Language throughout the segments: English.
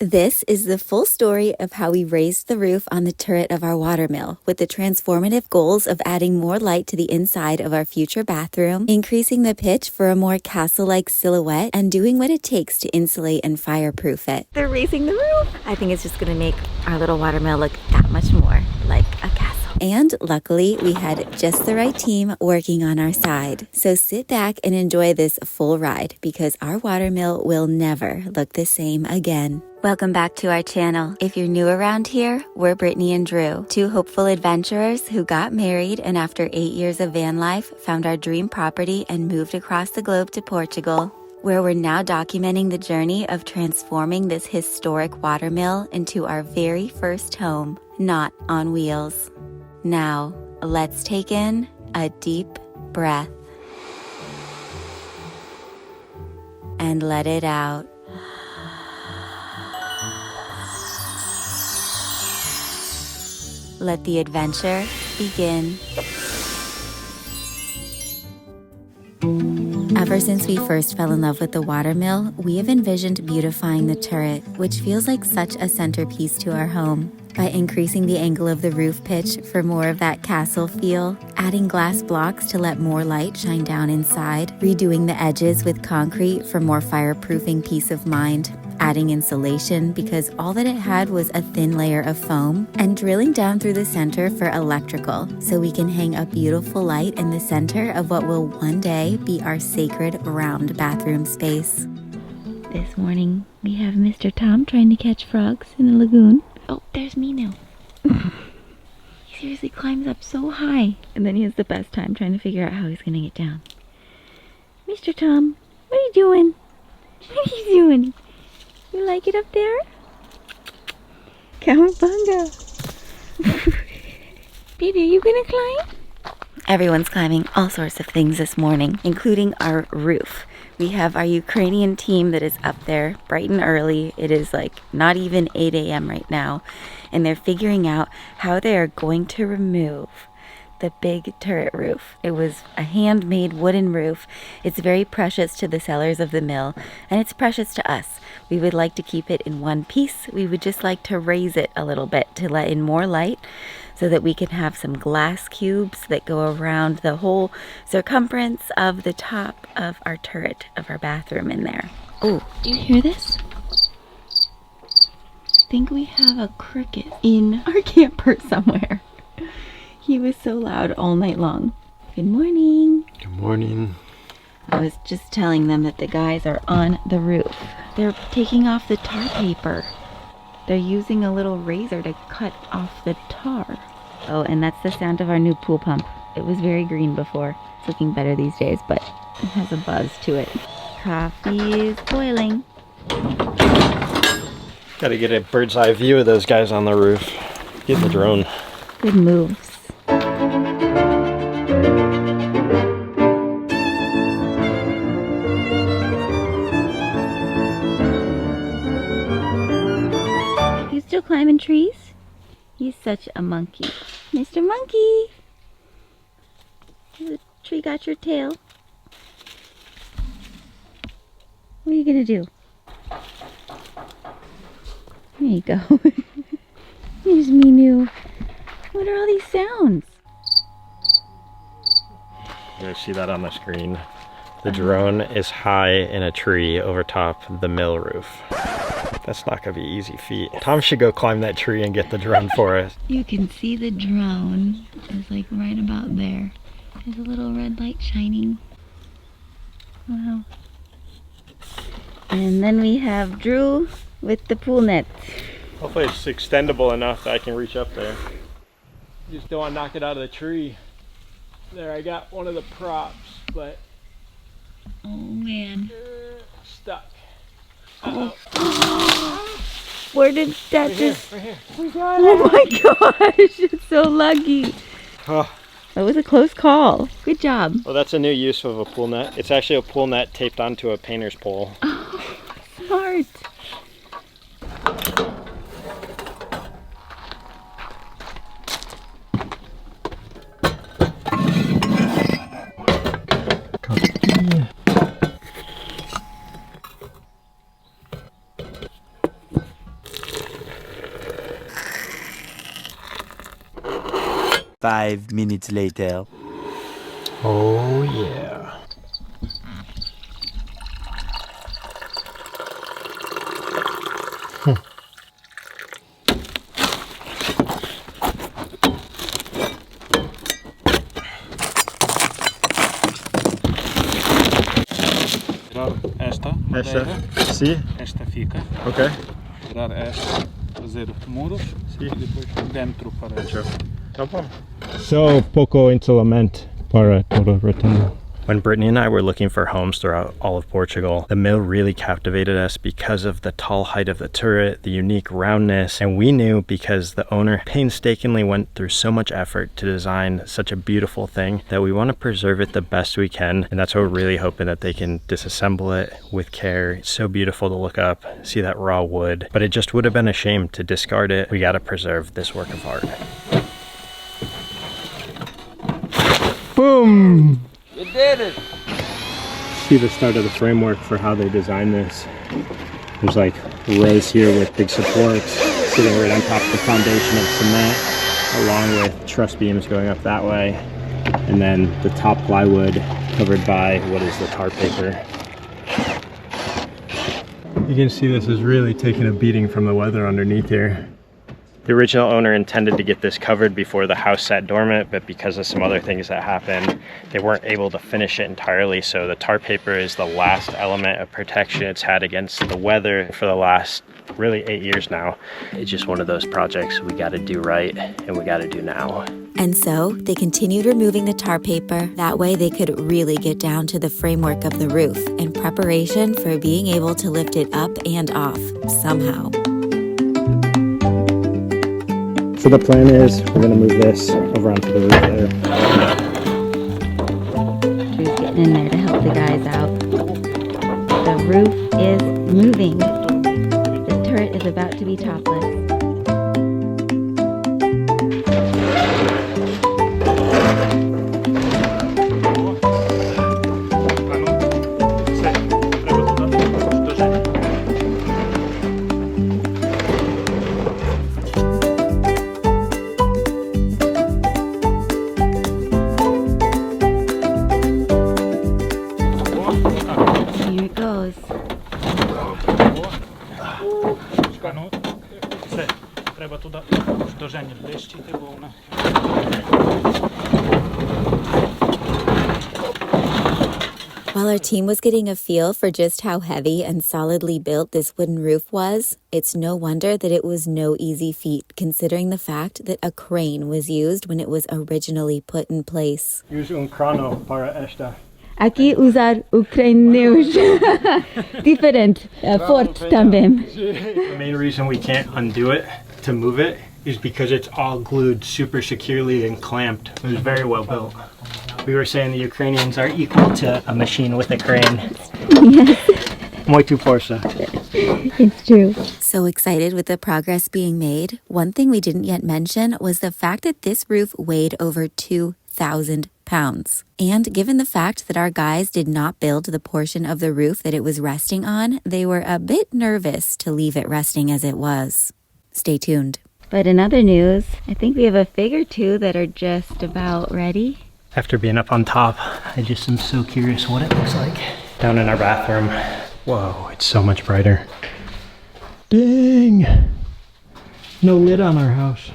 This is the full story of how we raised the roof on the turret of our watermill with the transformative goals of adding more light to the inside of our future bathroom, increasing the pitch for a more castle-like silhouette, and doing what it takes to insulate and fireproof it. They're raising the roof. I think it's just going to make our little watermill look that much more like a castle. And luckily, we had just the right team working on our side. So sit back and enjoy this full ride because our watermill will never look the same again. Welcome back to our channel. If you're new around here, we're Brittany and Drew, two hopeful adventurers who got married and after 8 years of van life, found our dream property and moved across the globe to Portugal, where we're now documenting the journey of transforming this historic watermill into our very first home, not on wheels. Now, let's take in a deep breath and let it out. Let the adventure begin. Ever since we first fell in love with the watermill, we have envisioned beautifying the turret, which feels like such a centerpiece to our home. By increasing the angle of the roof pitch for more of that castle feel, adding glass blocks to let more light shine down inside, redoing the edges with concrete for more fireproofing peace of mind, adding insulation because all that it had was a thin layer of foam, and drilling down through the center for electrical so we can hang a beautiful light in the center of what will one day be our sacred round bathroom space. This morning, we have Mr. Tom trying to catch frogs in the lagoon. Oh, there's me now. He seriously climbs up so high. And then he has the best time trying to figure out how he's going to get down. Mr. Tom, what are you doing? What are you doing? You like it up there? Cowabunga. Baby, are you going to climb? Everyone's climbing all sorts of things this morning, including our roof. We have our Ukrainian team that is up there bright and early. It is like not even 8 a.m. right now. And they're figuring out how they are going to remove the big turret roof. It was a handmade wooden roof. It's very precious to the sellers of the mill, and it's precious to us. We would like to keep it in one piece. We would just like to raise it a little bit to let in more light so that we can have some glass cubes that go around the whole circumference of the top of our turret of our bathroom in there. Oh, do you hear this? I think we have a cricket in our camper somewhere. He was so loud all night long. Good morning. Good morning. I was just telling them that the guys are on the roof. They're taking off the tar paper. They're using a little razor to cut off the tar. Oh, and that's the sound of our new pool pump. It was very green before. It's looking better these days, but it has a buzz to it. Coffee is boiling. Got to get a bird's eye view of those guys on the roof. Get the drone. Good moves. You still climbing trees? He's such a monkey. Mr. Monkey! The tree got your tail. What are you gonna do? There you go. Here's Minu. What are all these sounds? You guys see that on the screen? The drone is high in a tree over top the mill roof. That's not gonna be easy feat. Tom should go climb that tree and get the drone for us. You can see the drone is like right about there. There's a little red light shining. Wow. And then we have Drew with the pool net. Hopefully it's extendable enough that I can reach up there. Just don't want to knock it out of the tree. There, I got one of the props, but Oh man. stuck. Oh. Where did that just... Right here. Oh my gosh, it's so lucky. Oh. That was a close call. Good job. Well, that's a new use of a pool net. It's actually a pool net taped onto a painter's pole. Oh, smart. 5 minutes later. Oh yeah. Tirar esta Esta, madeira, sim, esta fica, ok. tirar esta, fazer muros Sim. e depois dentro para No problem. So poco insulament para todo retendo. When Brittany and I were looking for homes throughout all of Portugal, the mill really captivated us because of the tall height of the turret, the unique roundness, and we knew because the owner painstakingly went through so much effort to design such a beautiful thing that we want to preserve it the best we can, and that's what we're really hoping that they can disassemble it with care. It's so beautiful to look up, see that raw wood, but it just would have been a shame to discard it. We got to preserve this work of art. Boom! You did it! See the start of the framework for how they designed this. There's like rows here with big supports sitting right on top of the foundation of cement, along with truss beams going up that way, and then the top plywood covered by what is the tar paper. You can see this is really taking a beating from the weather underneath here. The original owner intended to get this covered before the house sat dormant, but because of some other things that happened, they weren't able to finish it entirely. So the tar paper is the last element of protection it's had against the weather for the last really 8 years now. It's just one of those projects we got to do right and we got to do now. And so they continued removing the tar paper. That way they could really get down to the framework of the roof in preparation for being able to lift it up and off somehow. So the plan is we're gonna move this over onto the roof there. Drew's getting in there to help the guys out. The roof is moving. The turret is about to be topless. Here it goes. Все, треба туди до Жені ближче йти, бо вона... While our team was getting a feel for just how heavy and solidly built this wooden roof was, it's no wonder that it was no easy feat considering the fact that a crane was used when it was originally put in place. Use un crano para esta. Aqui usar o crane diferente, forte também. The main reason we can't undo it to move it is because it's all glued super securely and clamped. It was very well built. We were saying the Ukrainians are equal to a machine with a crane. Yes, Muito força. it's true. So excited with the progress being made, one thing we didn't yet mention was the fact that this roof weighed over 2,000 pounds. And given the fact that our guys did not build the portion of the roof that it was resting on, they were a bit nervous to leave it resting as it was. Stay tuned. But in other news, I think we have a fig or two that are just about ready. After being up on top, I just am so curious what it looks like. Down in our bathroom. Whoa, it's so much brighter. Dang! No lid on our house.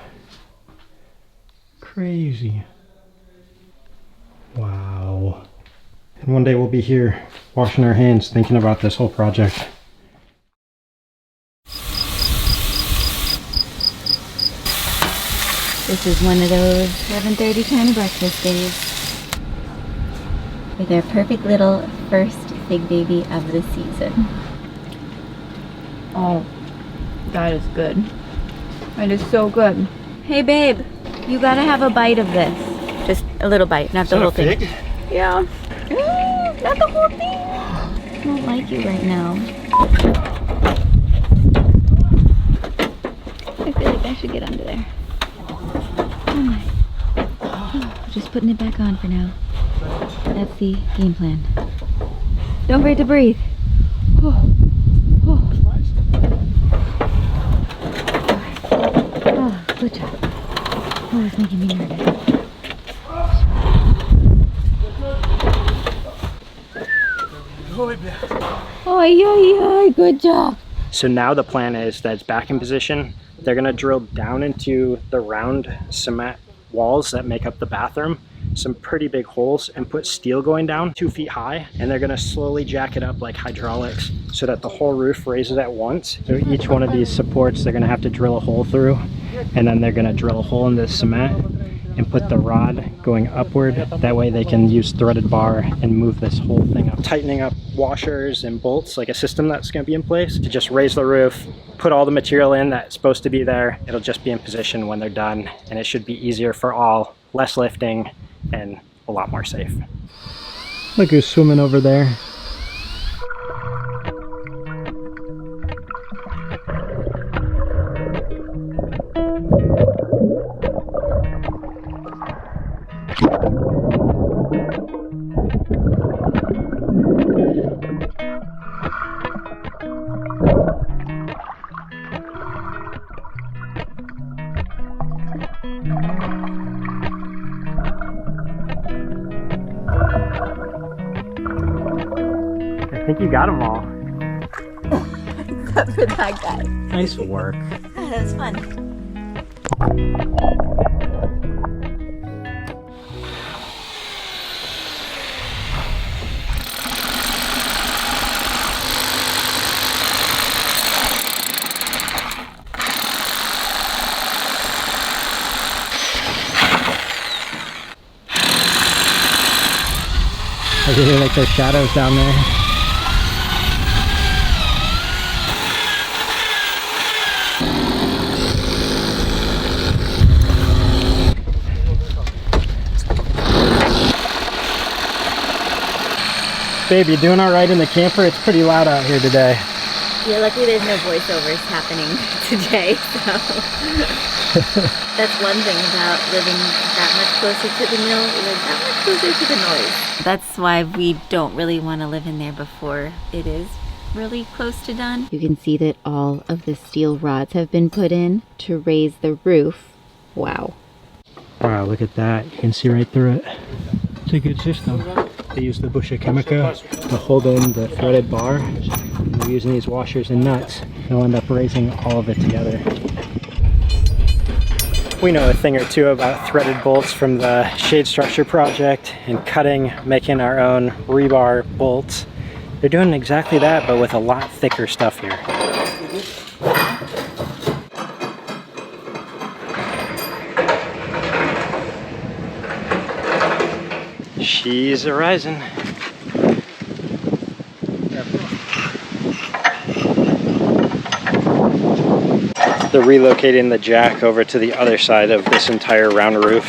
Crazy. Wow. And one day we'll be here washing our hands thinking about this whole project. This is one of those 7:30 kind of breakfast days. With our perfect little first fig baby of the season. Oh, that is good. That is so good. Hey babe, you gotta have a bite of this. Just a little bite, not the whole thing. Yeah. Not the whole thing. I don't like you right now. I feel like I should get under there. Oh my. Just putting it back on for now. That's the game plan. Don't forget to breathe. Oh. Oh. Oh, good job. Oh, it's making me nervous. Ay, ay, ay, good job. So now the plan is that it's back in position. They're gonna drill down into the round cement walls that make up the bathroom, some pretty big holes, and put steel going down 2 feet high. And they're gonna slowly jack it up like hydraulics so that the whole roof raises at once. So each one of these supports, they're gonna have to drill a hole through, and then they're gonna drill a hole in the cement and put the rod going upward. That way they can use threaded bar and move this whole thing up. Tightening up washers and bolts, like a system that's gonna be in place to just raise the roof, put all the material in that's supposed to be there. It'll just be in position when they're done, and it should be easier for all, less lifting, and a lot more safe. Look who's swimming over there. I think you got them all. Except for that guy. Nice work. That was fun. I can hear like those shadows down there. Babe, you doing all right in the camper? It's pretty loud out here today. Yeah, luckily there's no voiceovers happening today, so that's one thing about living that much closer to the mill, like that much closer to the noise. That's why we don't really want to live in there before it is really close to done. You can see that all of the steel rods have been put in to raise the roof. Wow. Wow, look at that. You can see right through it. It's a good system. They use the bushel chemical to hold in the threaded bar. And they're using these washers and nuts. They'll end up raising all of it together. We know a thing or two about threaded bolts from the shade structure project and cutting, making our own rebar bolts. They're doing exactly that, but with a lot thicker stuff here. She's a rising. They're relocating the jack over to the other side of this entire round roof.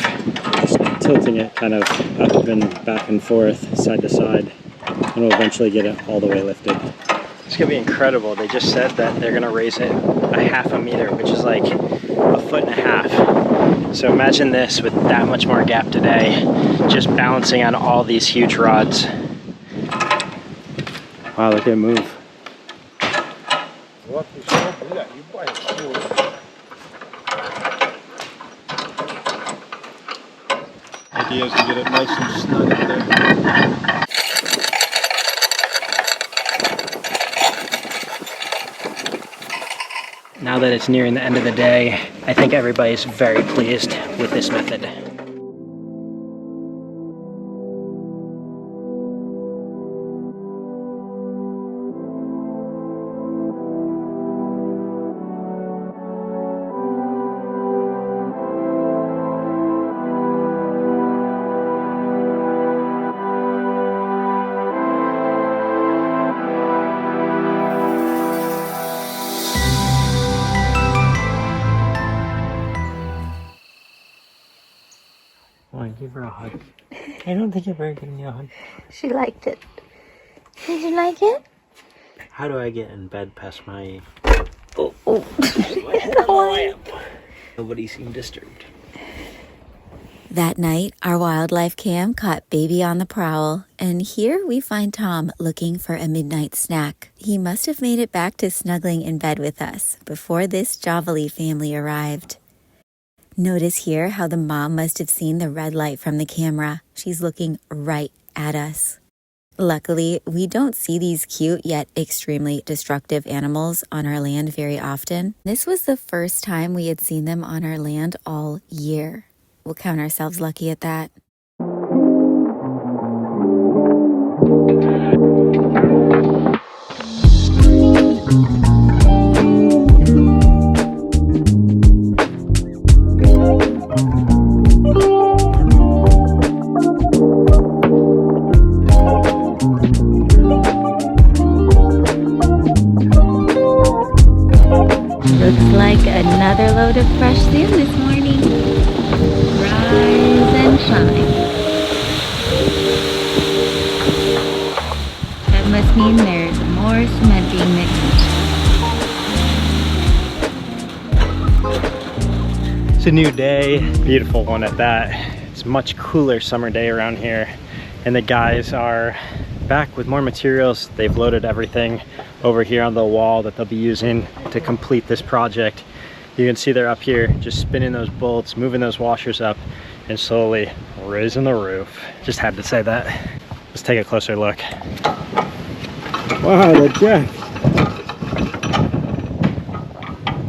Just tilting it kind of up and back and forth, side to side, and we'll eventually get it all the way lifted. It's gonna be incredible. They just said that they're gonna raise it a half a meter, which is like 1.5 feet. So imagine this with that much more gap today, just balancing on all these huge rods. Wow, look at it move. Idea is to get it nice and snug up there. Now that it's nearing the end of the day, I think everybody's very pleased with this method. Come on, give her a hug. I don't think you're very giving me a hug. She liked it. Did you like it? How do I get in bed past my... Nobody seemed disturbed. That night, our wildlife cam caught Baby on the prowl, and here we find Tom looking for a midnight snack. He must have made it back to snuggling in bed with us before this Javali family arrived. Notice here how the mom must have seen the red light from the camera. She's looking right at us. Luckily, we don't see these cute yet extremely destructive animals on our land very often. This was the first time we had seen them on our land all year. We'll count ourselves lucky at that. Looks like another load of fresh sand this morning. Rise and shine. That must mean there's more cement being mixed. It's a new day, beautiful one at that. It's a much cooler summer day around here, and the guys are back with more materials. They've loaded everything over here on the wall that they'll be using to complete this project. You can see they're up here just spinning those bolts, moving those washers up, and slowly raising the roof. Just had to say that. Let's take a closer look. Wow, the jack.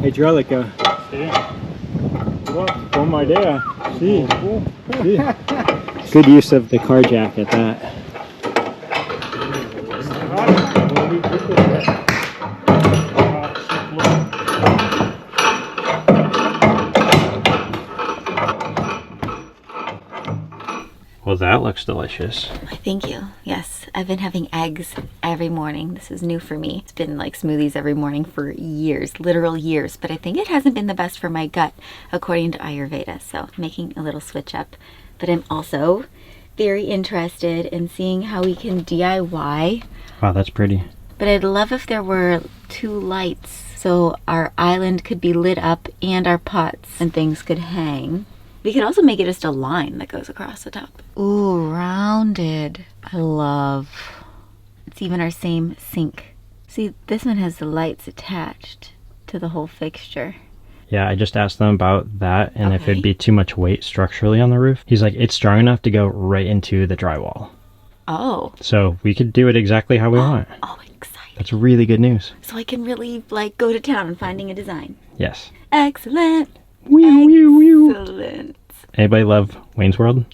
Hydraulica. Buona idea. Sí. Good use of the car jack at that. Well, that looks delicious. Thank you. Yes, I've been having eggs every morning. This is new for me. It's been like smoothies every morning for years, literal years, but I think it hasn't been the best for my gut according to Ayurveda. So making a little switch up, but I'm also very interested in seeing how we can DIY. Wow, that's pretty. But I'd love if there were 2 lights so our island could be lit up and our pots and things could hang. We could also make it just a line that goes across the top. Ooh, rounded. I love. It's even our same sink. See, this one has the lights attached to the whole fixture. Yeah, I just asked them about that and if it'd be too much weight structurally on the roof. He's like, it's strong enough to go right into the drywall. Oh. So we could do it exactly how we want. Oh, exciting. That's really good news. So I can really like go to town and finding a design. Yes. Excellent. Excellent. Anybody love Wayne's World?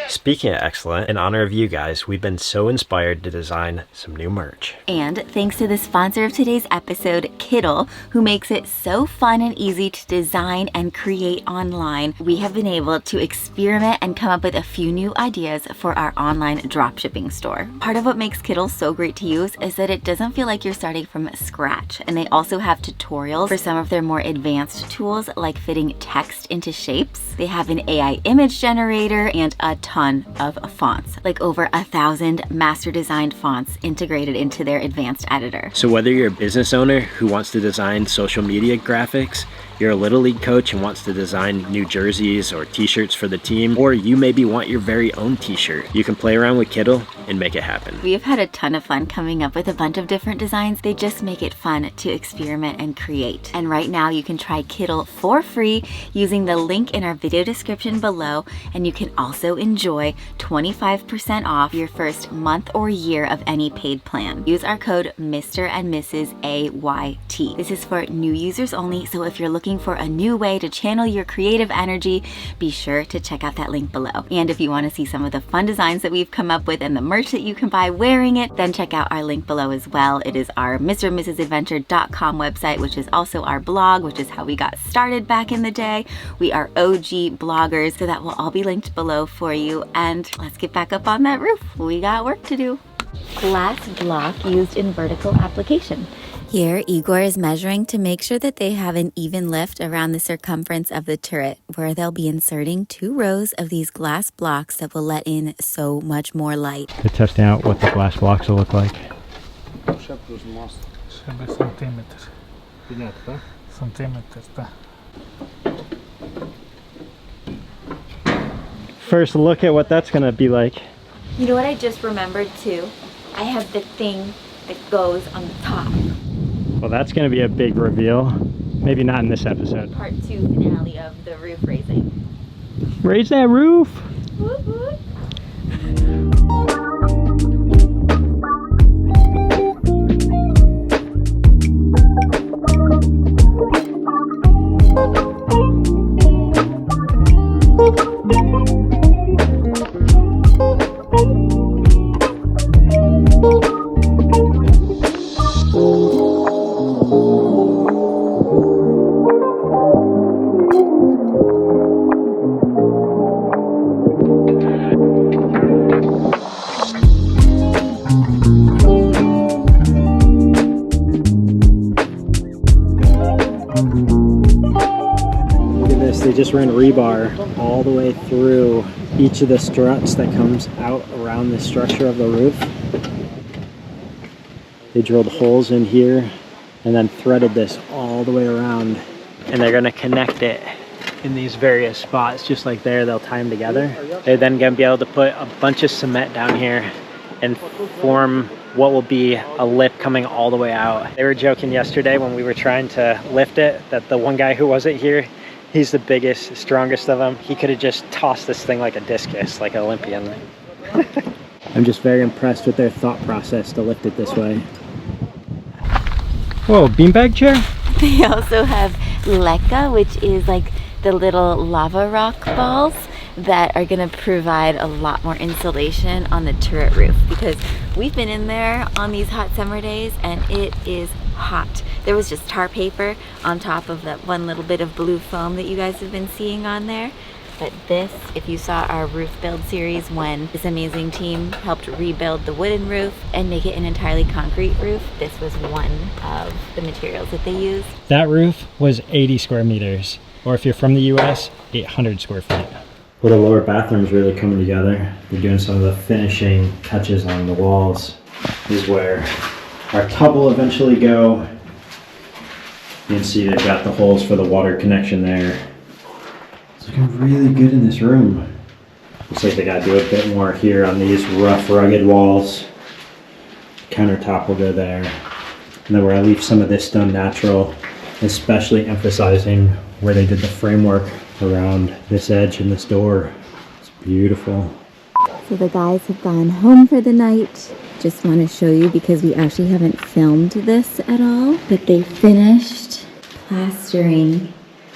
Speaking of excellent, in honor of you guys, we've been so inspired to design some new merch. And thanks to the sponsor of today's episode, Kittl, who makes it so fun and easy to design and create online, we have been able to experiment and come up with a few new ideas for our online dropshipping store. Part of what makes Kittl so great to use is that it doesn't feel like you're starting from scratch, and they also have tutorials for some of their more advanced tools like fitting text into shapes. They have an AI image generator and a ton of fonts, like over 1,000 master designed fonts integrated into their advanced editor. So whether you're a business owner who wants to design social media graphics, you're a Little League coach and wants to design new jerseys or t-shirts for the team, or you maybe want your very own t-shirt, you can play around with Kittl and make it happen. We have had a ton of fun coming up with a bunch of different designs. They just make it fun to experiment and create. And right now you can try Kittl for free using the link in our video description below, and you can also enjoy 25% off your first month or year of any paid plan. Use our code Mr. and Mrs. AYT. This is for new users only, so if you're looking for a new way to channel your creative energy, be sure to check out that link below. And if you want to see some of the fun designs that we've come up with and the merch that you can buy wearing it, then check out our link below as well. It is our MrandMrsAdventure.com website, which is also our blog, which is how we got started back in the day. We are OG bloggers, so that will all be linked below for you. And let's get back up on that roof. We got work to do. Glass block used in vertical application. Here, Igor is measuring to make sure that they have an even lift around the circumference of the turret, where they'll be inserting 2 rows of these glass blocks that will let in so much more light. They're testing out what the glass blocks will look like. 7 centimeters. Centimeters, da. First look at what that's gonna be like. You know what I just remembered too? I have the thing that goes on the top. Well, that's gonna be a big reveal. Maybe not in this episode. Part 2 finale of the roof raising. Raise that roof! Woot woot. They just ran rebar all the way through each of the struts that comes out around the structure of the roof. They drilled holes in here and then threaded this all the way around. And they're gonna connect it in these various spots, just like there, they'll tie them together. They're then gonna be able to put a bunch of cement down here and form what will be a lip coming all the way out. They were joking yesterday when we were trying to lift it that the one guy who wasn't here, he's the biggest, strongest of them. He could have just tossed this thing like a discus, like an Olympian. I'm just very impressed with their thought process to lift it this way. Whoa, beanbag chair? They also have leca, which is like the little lava rock balls that are gonna provide a lot more insulation on the turret roof, because we've been in there on these hot summer days and it is hot. There was just tar paper on top of that one little bit of blue foam that you guys have been seeing on there. But this, if you saw our roof build series when this amazing team helped rebuild the wooden roof and make it an entirely concrete roof, this was one of the materials that they used. That roof was 80 square meters, or if you're from the US, 800 square feet. Well, the lower bathroom's really coming together. They're doing some of the finishing touches on the walls. This is where our tub will eventually go. You can see they've got the holes for the water connection there. It's looking really good in this room. Looks like they gotta do a bit more here on these rough, rugged walls. Countertop will go there. And then we're gonna leave some of this stone natural, especially emphasizing where they did the framework around this edge and this door. It's beautiful. So the guys have gone home for the night. Just want to show you because we actually haven't filmed this at all, but they finished plastering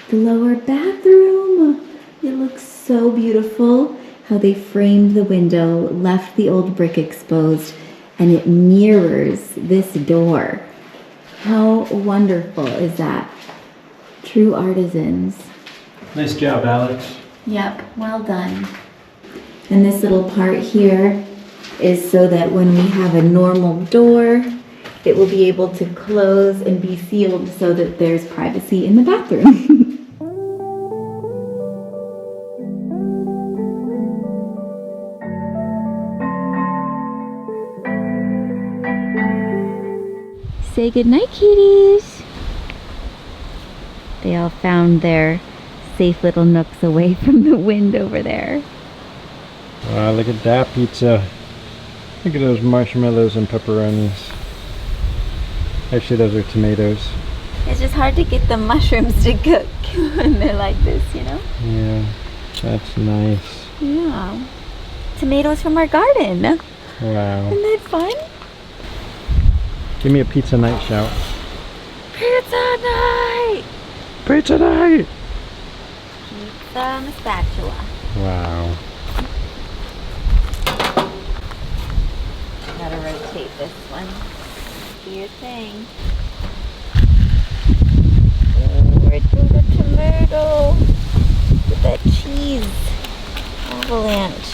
the lower bathroom. It looks so beautiful how they framed the window, left the old brick exposed, and it mirrors this door. How wonderful is that? True artisans. Nice job, Alex. Yep, well done. And this little part here is so that when we have a normal door, it will be able to close and be sealed so that there's privacy in the bathroom. Say goodnight, kitties. They all found their safe little nooks away from the wind over there. Wow, look at that pizza. Look at those marshmallows and pepperonis. Actually, those are tomatoes. It's just hard to get the mushrooms to cook when they're like this, you know? Yeah, that's nice. Yeah. Tomatoes from our garden. Wow. Isn't that fun? Give me a pizza night shout. Pizza night! Pizza night! Pizza on the spatula. Wow. Gotta rotate this one. Do your thing. Over to the tomato with that cheese avalanche.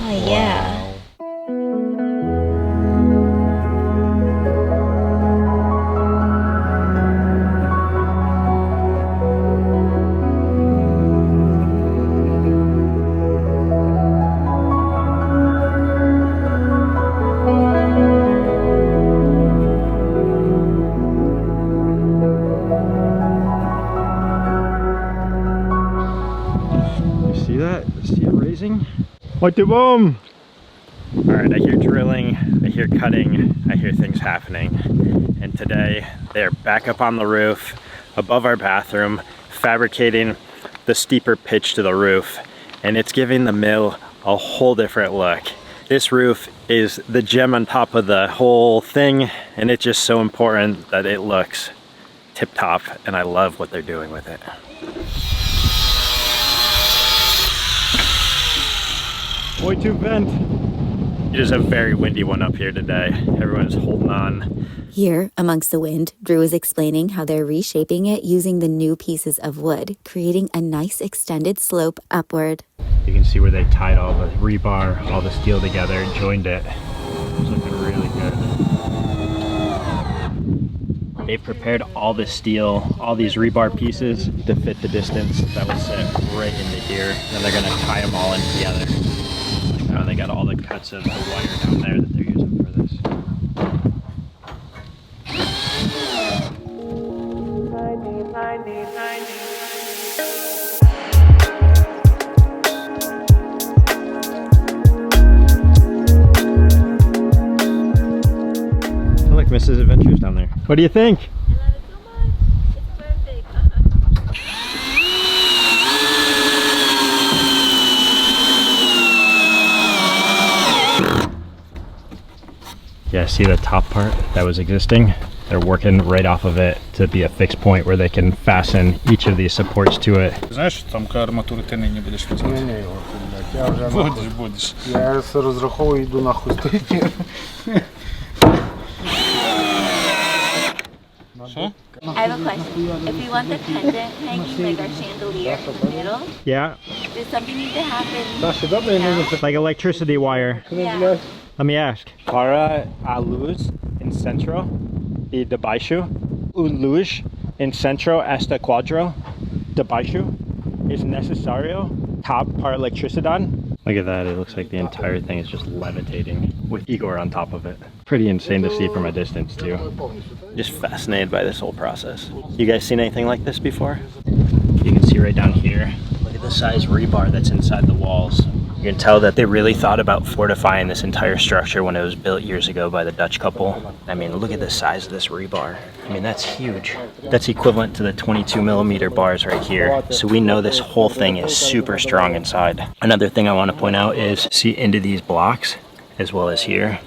Oh yeah. Wow. What the boom? All right, I hear drilling, I hear cutting, I hear things happening. And today they're back up on the roof above our bathroom, fabricating the steeper pitch to the roof. And it's giving the mill a whole different look. This roof is the gem on top of the whole thing, and it's just so important that it looks tip-top, and I love what they're doing with it. Boy, too vent. It is a very windy one up here today. Everyone's holding on. Here, amongst the wind, Drew is explaining how they're reshaping it using the new pieces of wood, creating a nice extended slope upward. You can see where they tied all the rebar, all the steel together and joined it. It's looking really good. They've prepared all the steel, all these rebar pieces to fit the distance that will sit right into here. And they're gonna tie them all in together. Now they got all the cuts of the wire down there that they're using for this. Look, Mrs. Adventure's down there. What do you think? I love it so much. It's perfect. Yeah, see the top part that was existing? They're working right off of it to be a fixed point where they can fasten each of these supports to it. Знаєш, що там арматури ти нині будеш відзивати? Ні, я вже нахуй. Будеш. Я все розраховую, йду нахуй стоїть. I have a question. If we want the pendant hanging, like our chandelier in the middle, Yeah, does something need to happen? Саші, добре, не like electricity wire. Yeah. Let me ask. Para a luz en centro y debaixo, luz en centro hasta cuadro debaixo is necesario top para electricidad. Look at that, it looks like the entire thing is just levitating with Igor on top of it. Pretty insane to see from a distance too. Just fascinated by this whole process. You guys seen anything like this before? You can see right down here, look at the size rebar that's inside the walls. You can tell that they really thought about fortifying this entire structure when it was built years ago by the Dutch couple. I mean, look at the size of this rebar. I mean, that's huge. That's equivalent to the 22mm bars right here. So we know this whole thing is super strong inside. Another thing I want to point out is see into these blocks as well as here.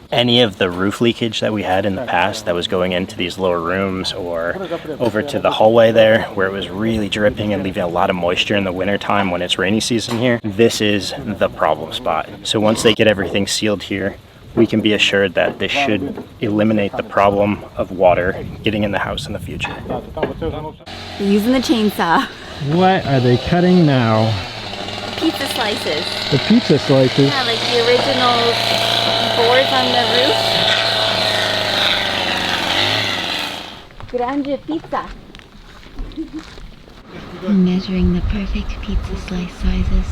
Any of the roof leakage that we had in the past that was going into these lower rooms or over to the hallway there where it was really dripping and leaving a lot of moisture in the winter time when it's rainy season here, this is the problem spot. So once they get everything sealed here, we can be assured that this should eliminate the problem of water getting in the house in the future. Using the chainsaw. What are they cutting now? Pizza slices. The pizza slices. Yeah, like the original boards on the roof. Grande pizza. Measuring the perfect pizza slice sizes.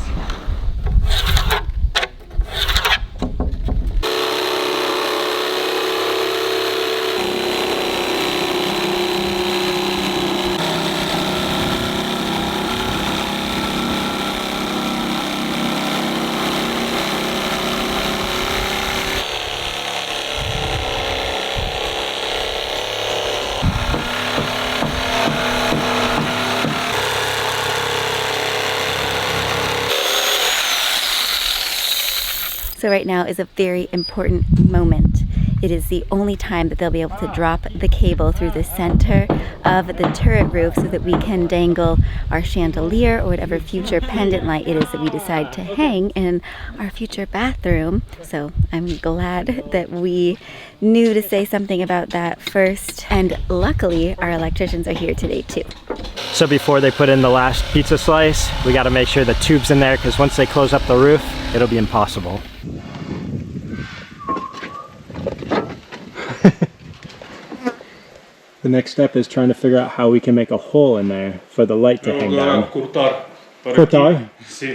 So right now is a very important moment. It is the only time that they'll be able to drop the cable through the center of the turret roof so that we can dangle our chandelier or whatever future pendant light it is that we decide to hang in our future bathroom. So I'm glad that we knew to say something about that first. And luckily our electricians are here today too. So before they put in the last pizza slice, we got to make sure the tube's in there because once they close up the roof, it'll be impossible. The next step is trying to figure out how we can make a hole in there for the light to hang down. Cortar. Cortar? Sim.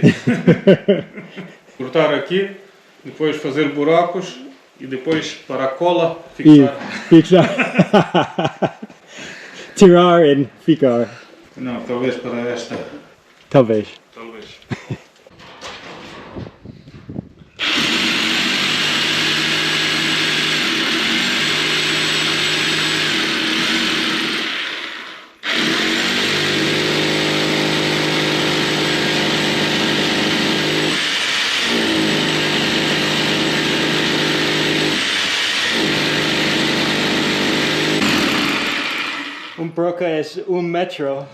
Cortar aqui, depois fazer buracos e depois para a cola fixar. Fixar. Tirar and ficar. Não, talvez para esta. Talvez. Talvez. broca es metro.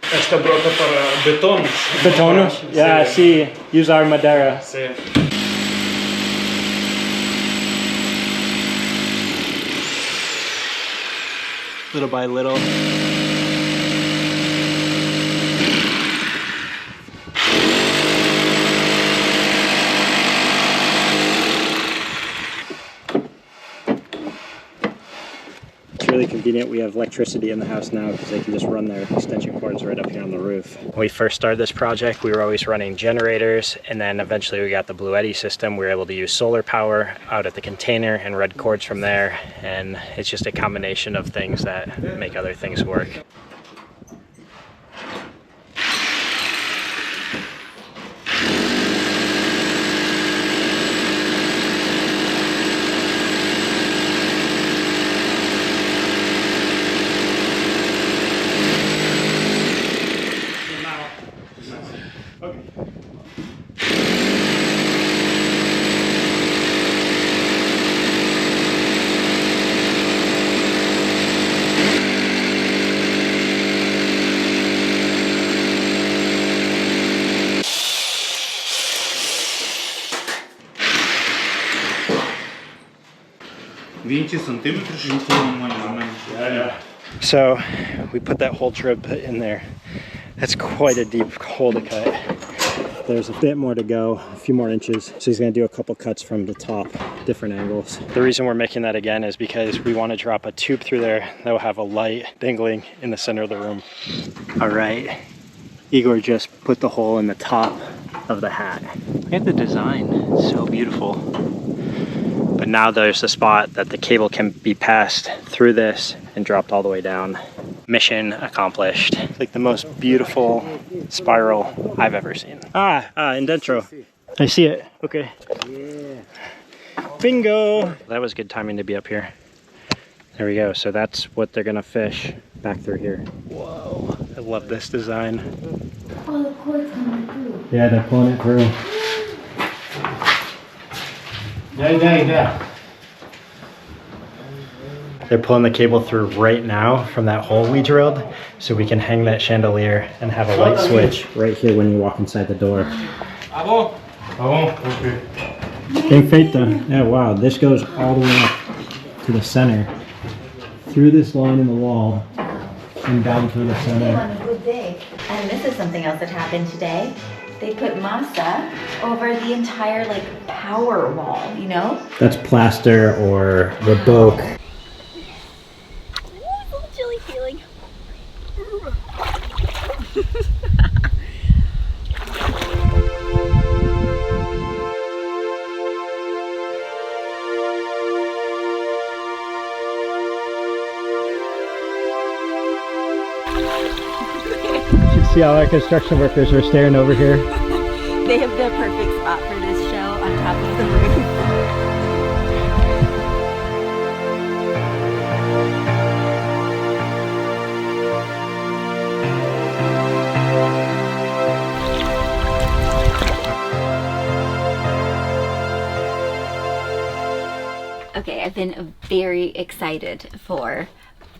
Esta broca para betones. Betonos? Yeah, sí. Usar madera. Sí. Little by little. It's really convenient we have electricity in the house now because they can just run their extension cords right up here on the roof. When we first started this project, we were always running generators, and then eventually we got the Blue Eddy system. We were able to use solar power out at the container and run cords from there, and it's just a combination of things that make other things work. So we put that whole drip in there. That's quite a deep hole to cut. There's a bit more to go, a few more inches. So he's gonna do a couple cuts from the top, different angles. The reason we're making that again is because we want to drop a tube through there that will have a light dangling in the center of the room. All right, Igor just put the hole in the top of the hat. Look at the design, it's so beautiful. But now there's a spot that the cable can be passed through this and dropped all the way down. Mission accomplished. It's like the most beautiful spiral I've ever seen. In dentro. I see it. Okay. Yeah. Bingo! That was good timing to be up here. There we go. So that's what they're gonna fish back through here. Whoa! I love this design. Oh, the cord's coming through. Yeah, they're pulling it through. Yeah. They're pulling the cable through right now from that hole we drilled, so we can hang that chandelier and have a light switch right here when you walk inside the door. Okay. Perfecta. Yeah, wow. This goes all the way up to the center, through this line in the wall, and down through the center. On a good day. And this is something else that happened today. They put masa over the entire power wall, you know? That's plaster or Reboke. Chilly feeling. See how our construction workers are staring over here? They have the perfect spot for this show on top of the roof. Okay, I've been very excited for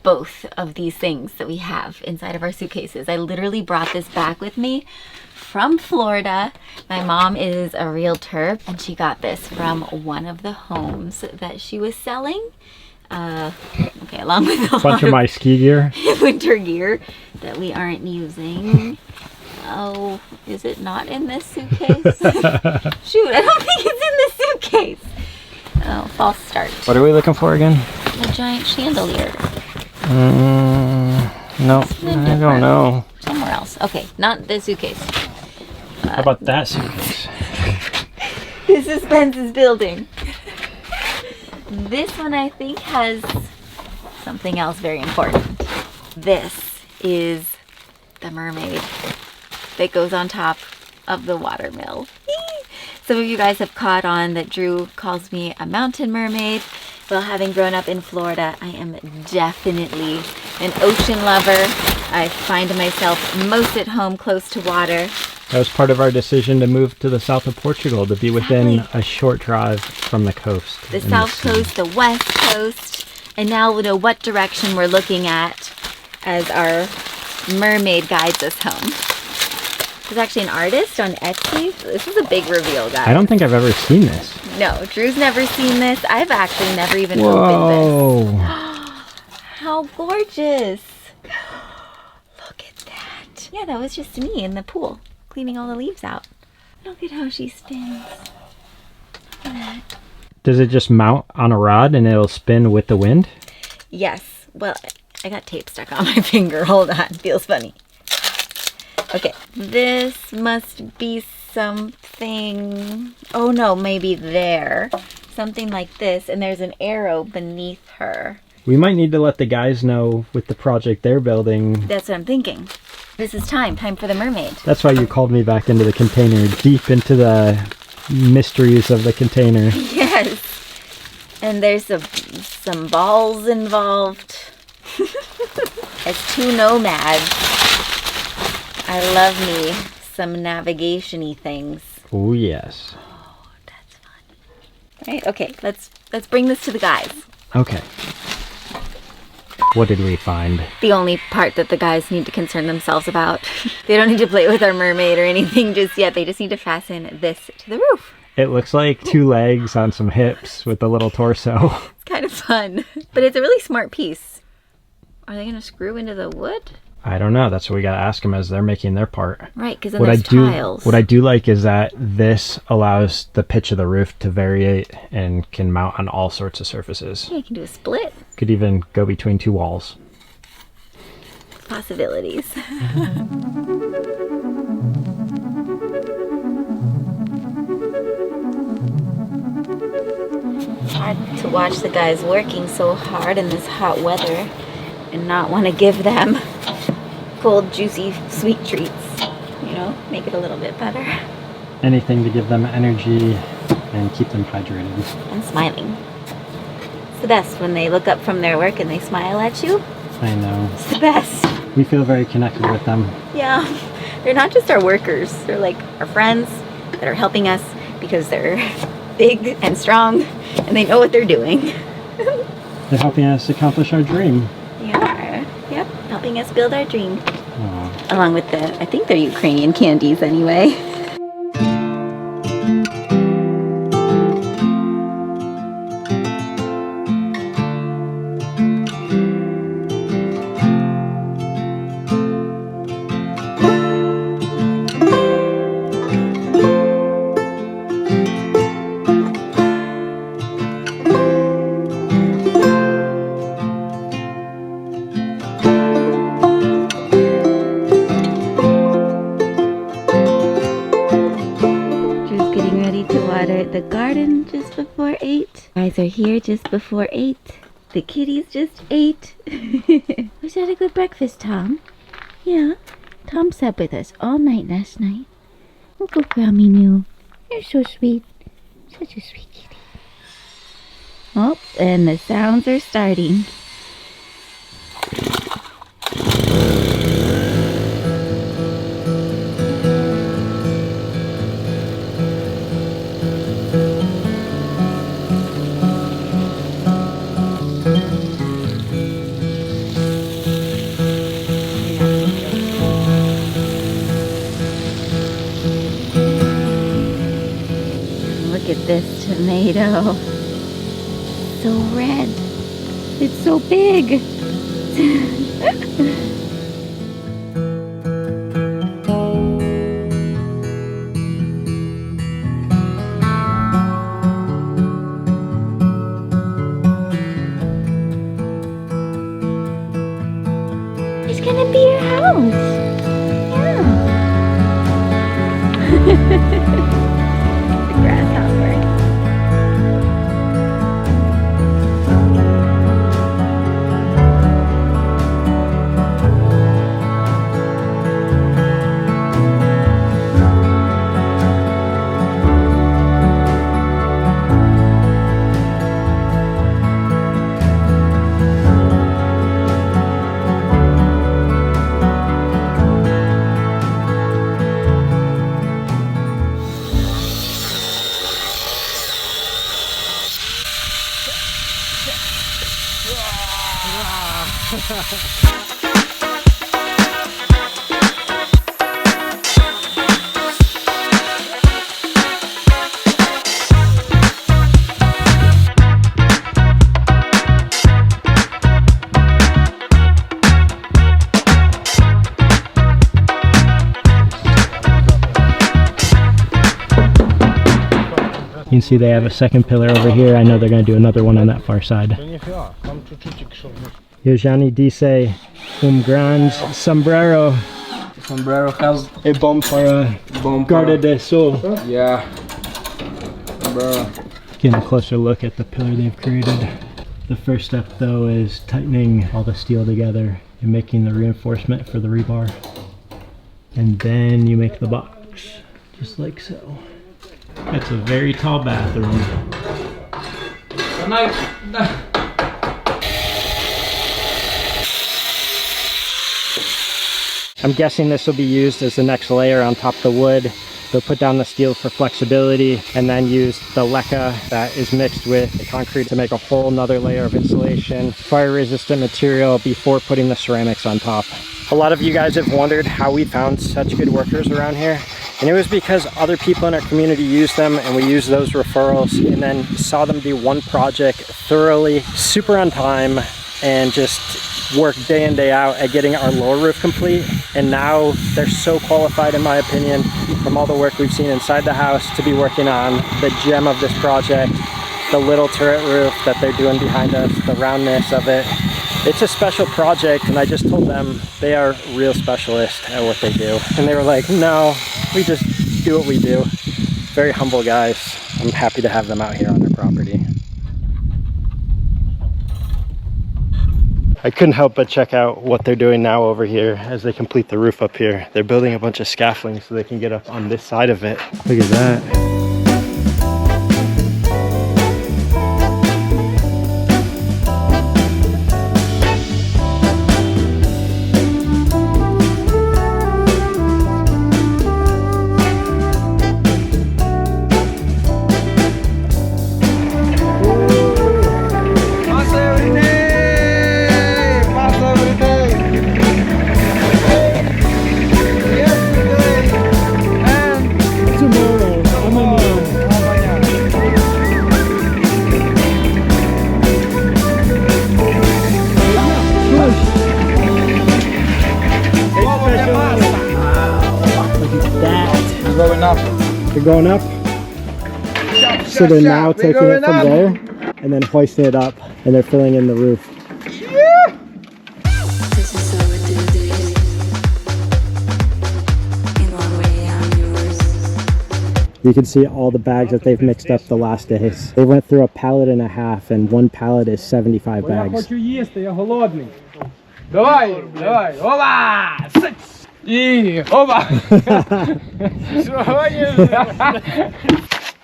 both of these things that we have inside of our suitcases. I literally brought this back with me from Florida. My mom is a realtor and she got this from one of the homes that she was selling. Okay, along with a Bunch of my ski gear. winter gear that we aren't using. Oh, is it not in this suitcase? Shoot, I don't think it's in the suitcase. Oh, false start. What are we looking for again? A giant chandelier. No, I don't know. Somewhere else. Okay, not the suitcase. How about that suitcase? The suspense is building. This one I think has something else very important. This is the Mermaid that goes on top of the watermill. Some of you guys have caught on that Drew calls me a mountain mermaid. Well, having grown up in Florida, I am definitely an ocean lover. I find myself most at home close to water. That was part of our decision to move to the south of Portugal, to be within a short drive from the coast. The south coast, the west coast, And now we'll know what direction we're looking at as our mermaid guides us home. There's actually an artist on Etsy. This is a big reveal, guys. I don't think I've ever seen this. No, Drew's never seen this. I've actually never even Whoa. opened this. How gorgeous. Look at that. Yeah, that was just me in the pool, cleaning all the leaves out. Look at how she spins. Look at that. Does it just mount on a rod and it'll spin with the wind? Yes. Well, I got tape stuck on my finger. Hold on. Feels funny. Okay. This must be something. Oh no, maybe there. Something like this. And there's an arrow beneath her. We might need to let the guys know with the project they're building. That's what I'm thinking. This is time for the mermaid. That's why you called me back into the container, deep into the mysteries of the container. Yes. And there's some balls involved. As two nomads, I love me some navigation-y things. Oh yes. Oh, that's fun. Right, okay, let's bring this to the guys. Okay. What did we find? The only part that the guys need to concern themselves about. They don't need to play with our mermaid or anything just yet. They just need to fasten this to the roof. It looks like two legs on some hips with a little torso. It's kind of fun. But it's a really smart piece. Are they going to screw into the wood? I don't know. That's what we gotta ask them as they're making their part. Right, because then there's tiles. What I do like is that this allows the pitch of the roof to variate and can mount on all sorts of surfaces. Yeah, you can do a split. Could even go between two walls. Possibilities. Hard to watch the guys working so hard in this hot weather and not want to give them cold, juicy, sweet treats. You know, make it a little bit better. Anything to give them energy and keep them hydrated. And smiling. It's the best when they look up from their work and they smile at you. I know. It's the best. We feel very connected with them. Yeah. They're not just our workers. They're like our friends that are helping us because they're big and strong and they know what they're doing. They're helping us accomplish our dream. They are. Yep. Helping us build our dream. Aww. Along with I think they're Ukrainian candies anyway. The garden just before 8. Guys are here just before 8. The kitties just ate. Was that a good breakfast, Tom? Yeah. Tom sat with us all night last night. Oh, good Grammy Mew. You're so sweet. Such a sweet kitty. Oh, and the sounds are starting. Look at this tomato. So red. It's so big. It's gonna be your house. Yeah. Grasshopper. You can see they have a second pillar over here. I know they're going to do another one on that far side. Here Gianni dice gran sombrero. Sombrero has E bom para guarda de sol. yeah. Sombrero. Getting a closer look at the pillar they've created. The first step though is tightening all the steel together and making the reinforcement for the rebar. And then you make the box, just like so. That's a very tall bathroom. I'm guessing this will be used as the next layer on top of the wood. They'll put down the steel for flexibility and then use the leca that is mixed with the concrete to make a whole nother layer of insulation, fire resistant material before putting the ceramics on top. A lot of you guys have wondered how we found such good workers around here. And it was because other people in our community used them and we used those referrals and then saw them do one project thoroughly, super on time, and just work day in, day out at getting our lower roof complete. And now they're so qualified, in my opinion, from all the work we've seen inside the house to be working on the gem of this project, the little turret roof that they're doing behind us, the roundness of it. It's a special project, and I just told them they are real specialists at what they do. And they were like, no, we just do what we do. Very humble guys. I'm happy to have them out here on their property. I couldn't help but check out what they're doing now over here as they complete the roof up here. They're building a bunch of scaffolding so they can get up on this side of it. Look at that. They're going up. So they're now taking it from there and then hoisting it up, and they're filling in the roof. You can see all the bags that they've mixed up the last days. They went through a pallet and a half, and one pallet is 75 bags. Давай, давай, оба! І оба!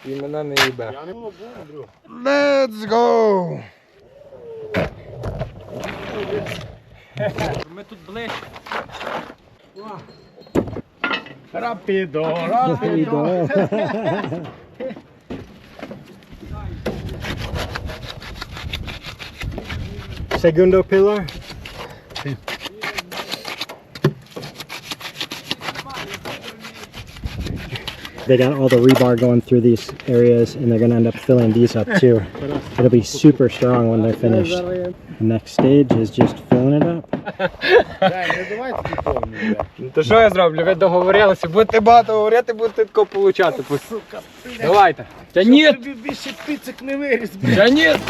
І мене не їбе. Let's go! Ми тут ближче. Рапідо, рапідо. Segundo pillar. They got all the rebar going through these areas, and they're going to end up filling these up too. It'll be super strong when they're finished. The next stage is just filling it up. То що я зроблю? Ви договорилися. Будете багато говорити, будете тако получати. Давайте. Тяніть! Тобі більше піцик не виріс. Тяніть!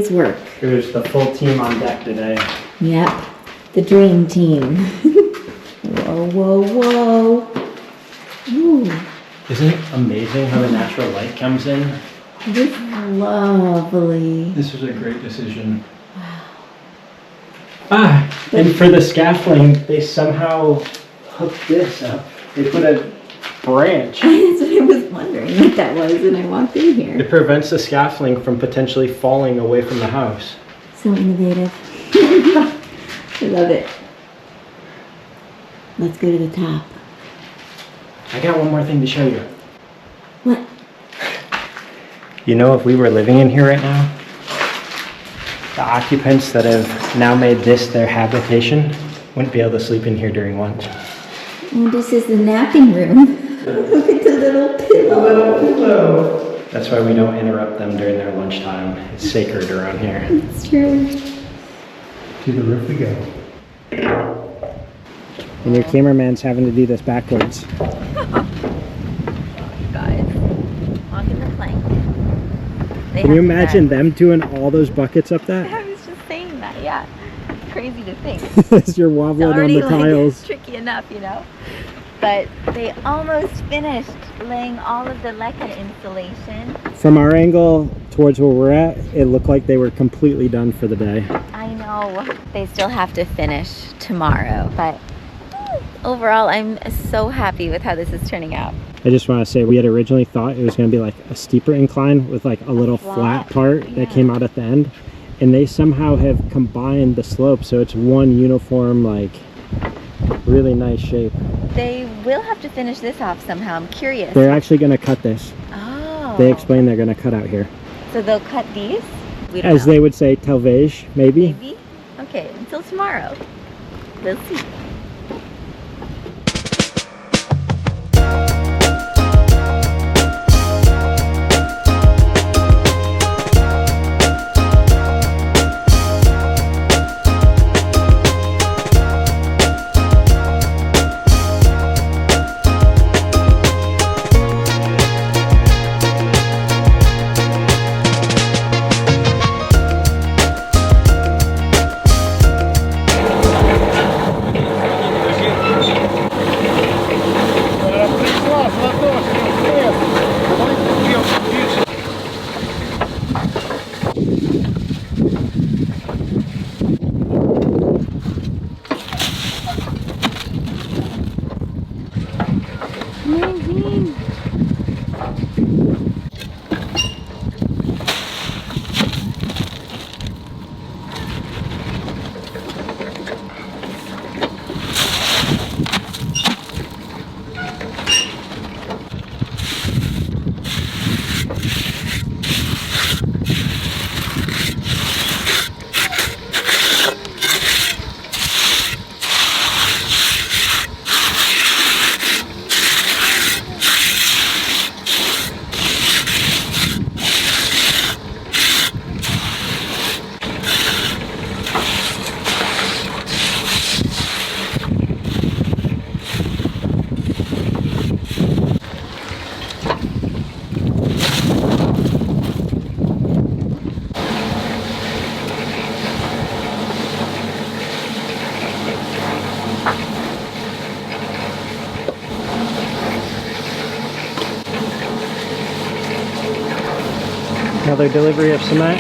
day's work. There's the full team on deck today. Yep, the dream team. Whoa, whoa, whoa. Ooh, Isn't it amazing how the natural light comes in? this is lovely. This was a great decision. Ah, and for the scaffolding, they somehow hooked this up. They put a branch. That's what I was wondering what that was when I walked in here. It prevents the scaffolding from potentially falling away from the house. So innovative. I love it. Let's go to the top. I got one more thing to show you. What? You know, if we were living in here right now, the occupants that have now made this their habitation wouldn't be able to sleep in here during lunch. Oh, this is the napping room. Look at the little pillow. That's why we don't interrupt them during their lunchtime. It's sacred around here. It's true. To the roof we go. And your cameraman's having to do this backwards. Guys, walking the plank. Can you imagine them doing all those buckets up that? I was just saying that, yeah. It's crazy to think. As you're wobbling on the tiles. Tricky enough, you know. But they almost finished laying all of the LECA insulation. From our angle towards where we're at, it looked like they were completely done for the day. I know. They still have to finish tomorrow, but overall, I'm so happy with how this is turning out. I just want to say we had originally thought it was going to be like a steeper incline with like a little flat part that came out at the end, and they somehow have combined the slope so it's one uniform, like really nice shape. They will have to finish this off somehow. I'm curious. They're actually going to cut this. Oh. They explained they're going to cut out here. So they'll cut these? We don't As know. they would say, talvage, maybe. Maybe? Okay, until tomorrow. We'll see. Another delivery of cement.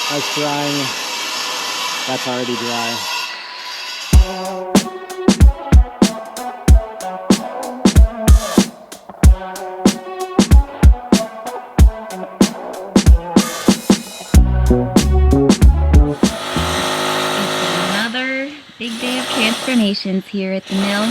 That's drying. That's already dry. Another big day of transformations here at the mill.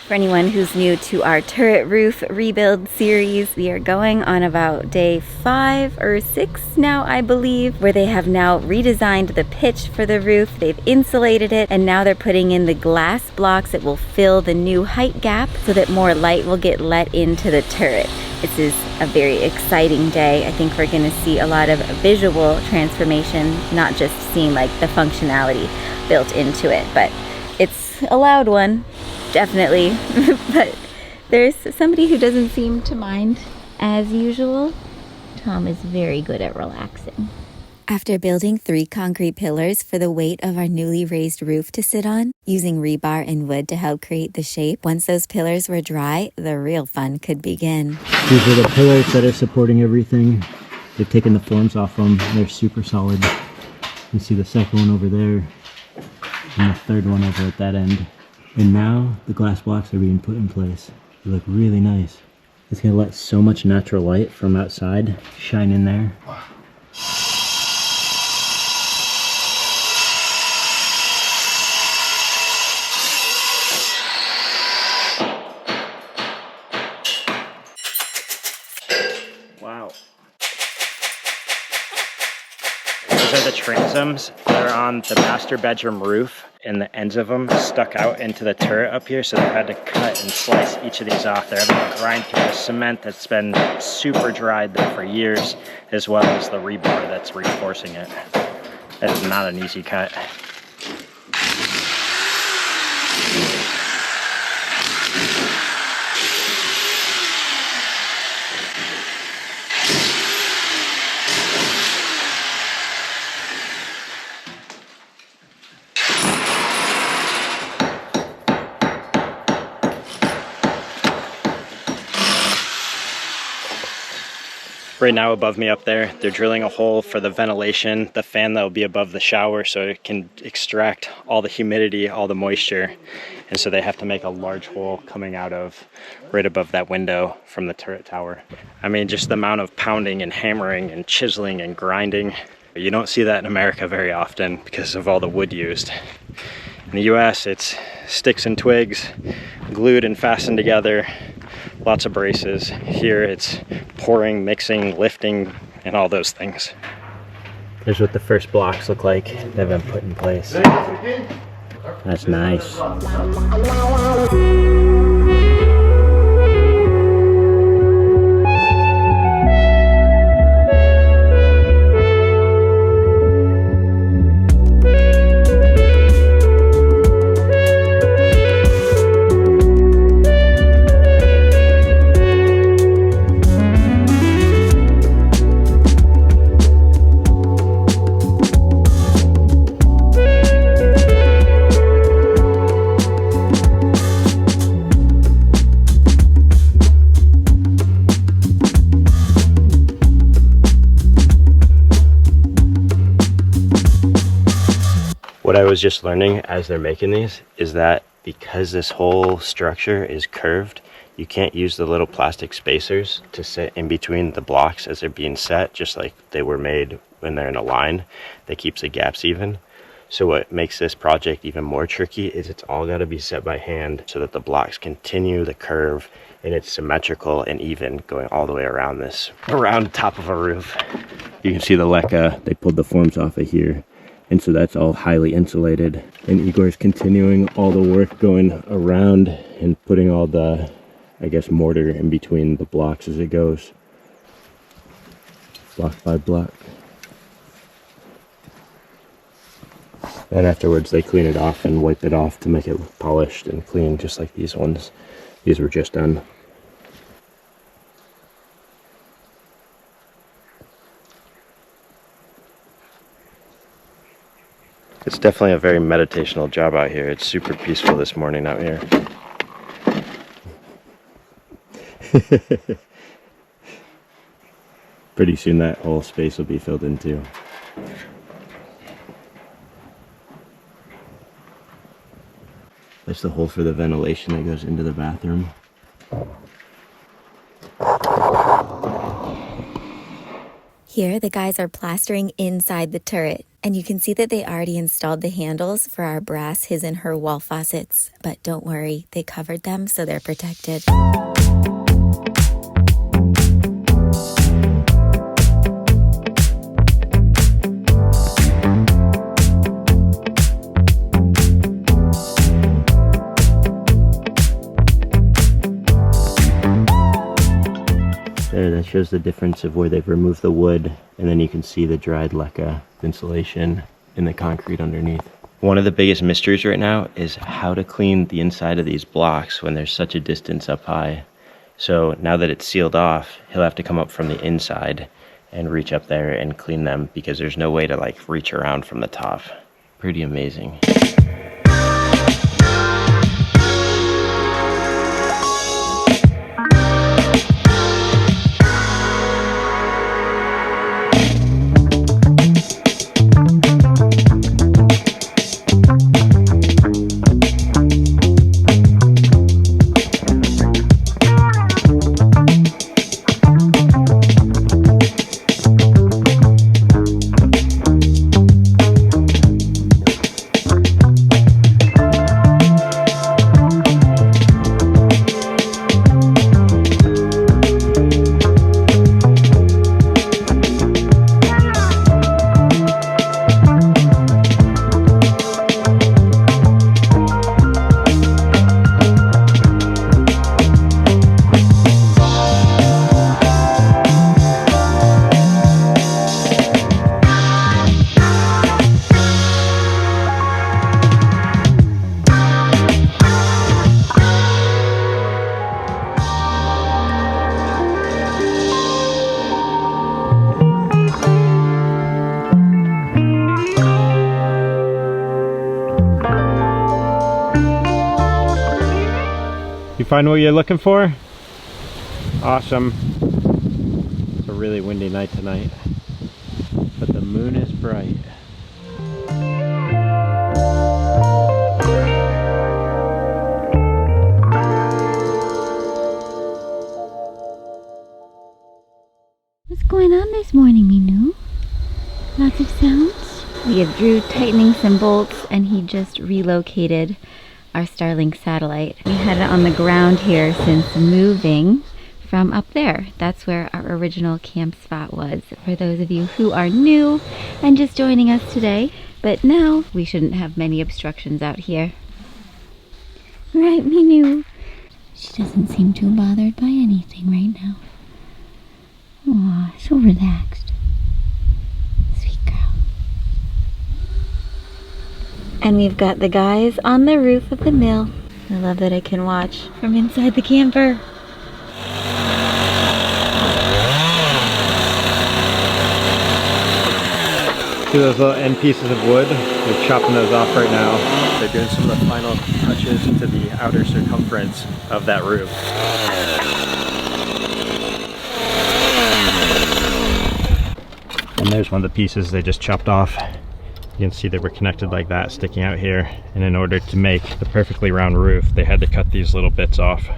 For anyone who's new to our turret roof rebuild series, we are going on about day 5 or 6 now, I believe, where they have now redesigned the pitch for the roof. They've insulated it, and now they're putting in the glass blocks that will fill the new height gap so that more light will get let into the turret. This is a very exciting day. I think we're going to see a lot of visual transformation, not just seeing like the functionality built into it, but it's a loud one. Definitely, but there's somebody who doesn't seem to mind as usual. Tom is very good at relaxing. After building 3 concrete pillars for the weight of our newly raised roof to sit on, using rebar and wood to help create the shape, once those pillars were dry, the real fun could begin. These are the pillars that are supporting everything. They've taken the forms off them. They're super solid. You see the second one over there and the third one over at that end. And now the glass blocks are being put in place. They look really nice. It's gonna let so much natural light from outside shine in there. Wow. These are the transoms that are on the master bedroom roof, and the ends of them stuck out into the turret up here, so they had to cut and slice each of these off. They're having to grind through the cement that's been super dried there for years, as well as the rebar that's reinforcing it. That's not an easy cut. Right now above me up there, they're drilling a hole for the ventilation, the fan that will be above the shower so it can extract all the humidity, all the moisture. And so they have to make a large hole coming out of right above that window from the turret tower. I mean, just the amount of pounding and hammering and chiseling and grinding. You don't see that in America very often because of all the wood used. In the US, it's sticks and twigs, glued and fastened together. Lots of braces. Here it's pouring, mixing, lifting, and all those things. Here's what the first blocks look like. They've been put in place. That's nice. What I was just learning as they're making these is that because this whole structure is curved, you can't use the little plastic spacers to sit in between the blocks as they're being set, just like they were made when they're in a line. That keeps the gaps even. So what makes this project even more tricky is it's all got to be set by hand so that the blocks continue the curve and it's symmetrical and even going all the way around this, around top of a roof. You can see the leca, they pulled the forms off of here. And so that's all highly insulated. And Igor's continuing all the work going around and putting all the, I guess, mortar in between the blocks as it goes. Block by block. And afterwards they clean it off and wipe it off to make it polished and clean, just like these ones. These were just done. It's definitely a very meditational job out here. It's super peaceful this morning out here. Pretty soon that whole space will be filled in too. That's the hole for the ventilation that goes into the bathroom. Here, the guys are plastering inside the turret. And you can see that they already installed the handles for our brass his and her wall faucets. But don't worry, they covered them so they're protected. There, that shows the difference of where they've removed the wood, and then you can see the dried leca insulation in the concrete underneath. One of the biggest mysteries right now is how to clean the inside of these blocks when there's such a distance up high. So now that it's sealed off, he'll have to come up from the inside and reach up there and clean them because there's no way to like reach around from the top. Pretty amazing. You find what you're looking for? Awesome. It's a really windy night tonight, but the moon is bright. What's going on this morning, Minu? Lots of sounds? We have Drew tightening some bolts and he just relocated our Starlink satellite. We had it on the ground here since moving from up there. That's where our original camp spot was, for those of you who are new and just joining us today. But now we shouldn't have many obstructions out here. Right, Minu? She doesn't seem too bothered by anything right now. Aw, so relaxed. Sweet girl. And we've got the guys on the roof of the mill. I love that I can watch from inside the camper. See those little end pieces of wood? They're chopping those off right now. They're doing some of the final touches to the outer circumference of that roof. And there's one of the pieces they just chopped off. You can see they were connected like that, sticking out here. And in order to make the perfectly round roof, they had to cut these little bits off.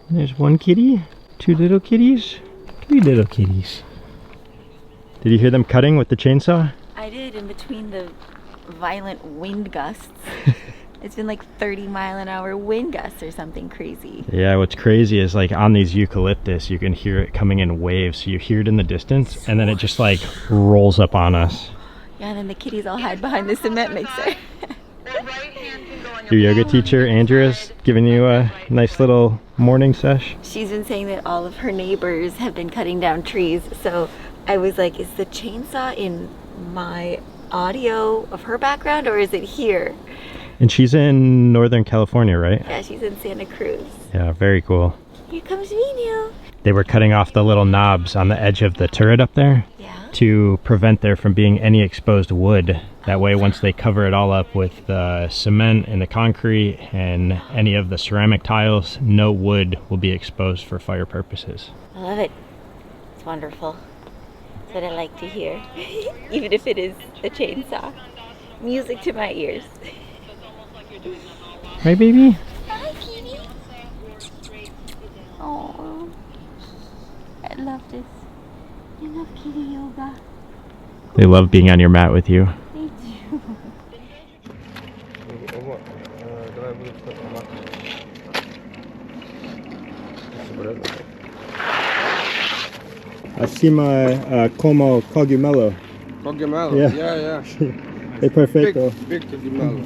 And there's one kitty, two little kitties, three little kitties. Did you hear them cutting with the chainsaw? I did, in between the violent wind gusts. It's been like 30-mile-an-hour wind gusts or something crazy. Yeah, what's crazy is like on these eucalyptus, you can hear it coming in waves. So you hear it in the distance and then it just like rolls up on us. Yeah, and then the kitties all hide behind the cement mixer. Your yoga teacher, Andrea's giving you a nice little morning sesh. She's been saying that all of her neighbors have been cutting down trees. So I was like, is the chainsaw in my audio of her background or is it here? And she's in Northern California, right? Yeah, she's in Santa Cruz. Yeah, very cool. Here comes Minu. They were cutting off the little knobs on the edge of the turret up there. Yeah. To prevent there from being any exposed wood. That way, once they cover it all up with the cement and the concrete and any of the ceramic tiles, no wood will be exposed for fire purposes. I love it. It's wonderful. That's what I like to hear. Even if it is a chainsaw. Music to my ears. Right, baby? Hi, kitty. Oh, I love this. I love kitty yoga. They love being on your mat with you. They encima como cogumelo. Cogumelo? Yeah. Yeah. Es perfecto. Big cogumelo.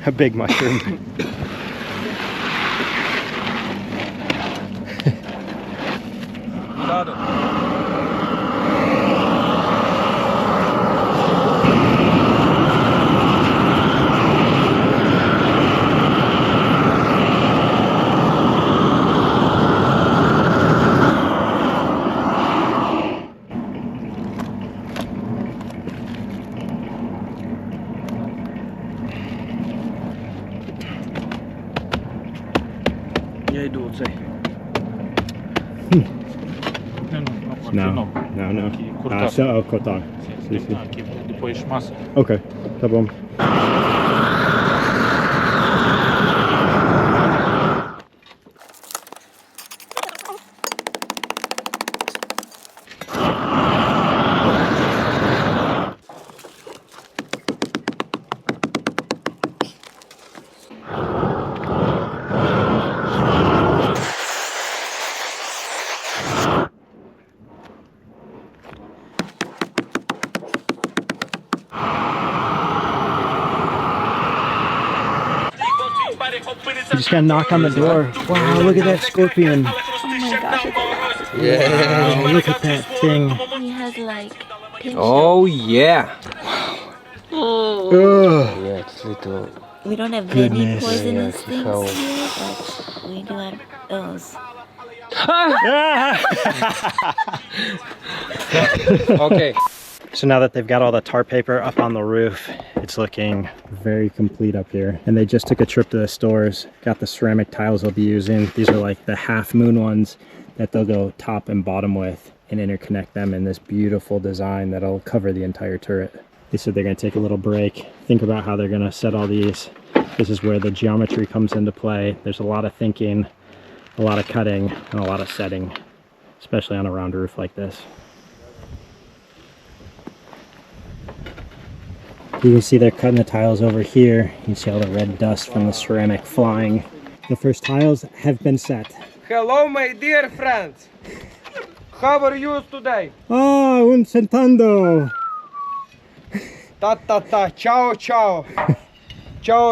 A big mushroom. Cuidado. Я йду оцей. No. Aqui, cortar. Ah, só cortar. Sim, aqui, depois massa. Ok, tá bom. You just gotta knock on the door. Wow, look at that scorpion. Oh my gosh. Wow, look at that thing. He has like pink Oh yeah. Ugh. Yeah, it's little. We don't have Goodness. any poisonous Yeah, things how- here, but we do have those. Okay. So now that they've got all the tar paper up on the roof, it's looking very complete up here. And they just took a trip to the stores, got the ceramic tiles they'll be using. These are like the half moon ones that they'll go top and bottom with and interconnect them in this beautiful design that'll cover the entire turret. They said they're gonna take a little break, think about how they're gonna set all these. This is where the geometry comes into play. There's a lot of thinking, a lot of cutting, and a lot of setting, especially on a round roof like this. You can see they're cutting the tiles over here. You can see all the red dust from the ceramic flying. The first tiles have been set. Hello, my dear friends. How are you today? Ah, un sentando. Ta. Ciao. Ciao,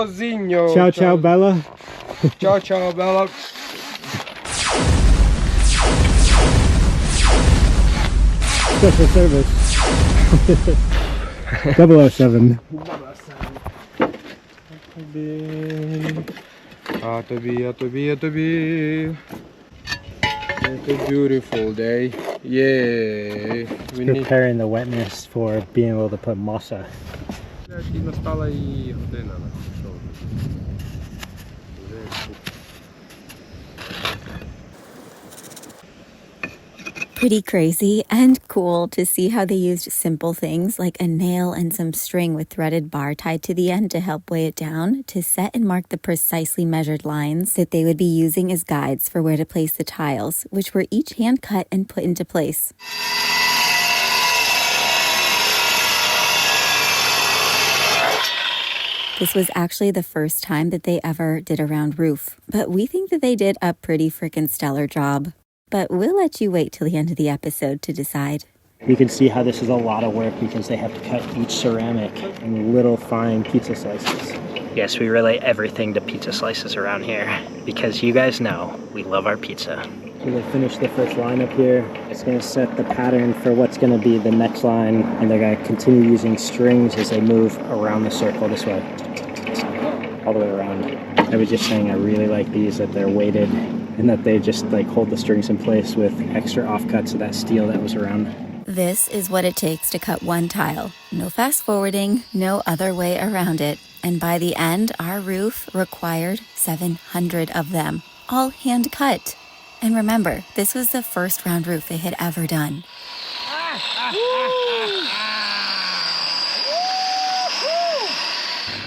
Zinho. Ciao, Bella. Ciao, Bella. Special service. 007. A тобі. It's a beautiful day. Yeah. We need... Preparing the wetness for being able to put masa. І настала і година. Pretty crazy and cool to see how they used simple things like a nail and some string with threaded bar tied to the end to help weigh it down to set and mark the precisely measured lines that they would be using as guides for where to place the tiles, which were each hand cut and put into place. This was actually the first time that they ever did a round roof, but we think that they did a pretty freaking stellar job. But we'll let you wait till the end of the episode to decide. You can see how this is a lot of work because they have to cut each ceramic in little fine pizza slices. Yes, we relate everything to pizza slices around here because you guys know we love our pizza. So they finished the first line up here. It's going to set the pattern for what's going to be the next line, and they're going to continue using strings as they move around the circle this way, all the way around. I was just saying I really like these, that they're weighted and that they just like hold the strings in place with extra offcuts of that steel that was around. This is what it takes to cut one tile. No fast forwarding, no other way around it. And by the end, our roof required 700 of them, all hand cut. And remember, this was the first round roof they had ever done.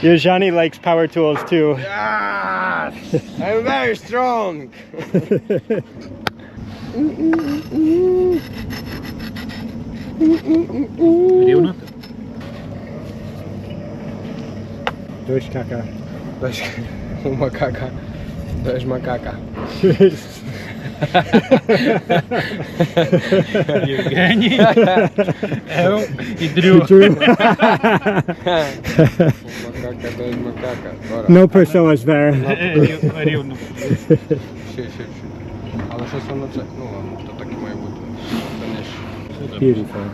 Your Johnny likes power tools too. Yes! I'm very strong. Dois caca. Uma caca. Dois macaca. Євгеній, Ев і Дрю. Макака, дай макака. No personas there. Рівно. Ще. Але щось воно це, ну ладно, то так і має бути. Це не ж. Beautiful.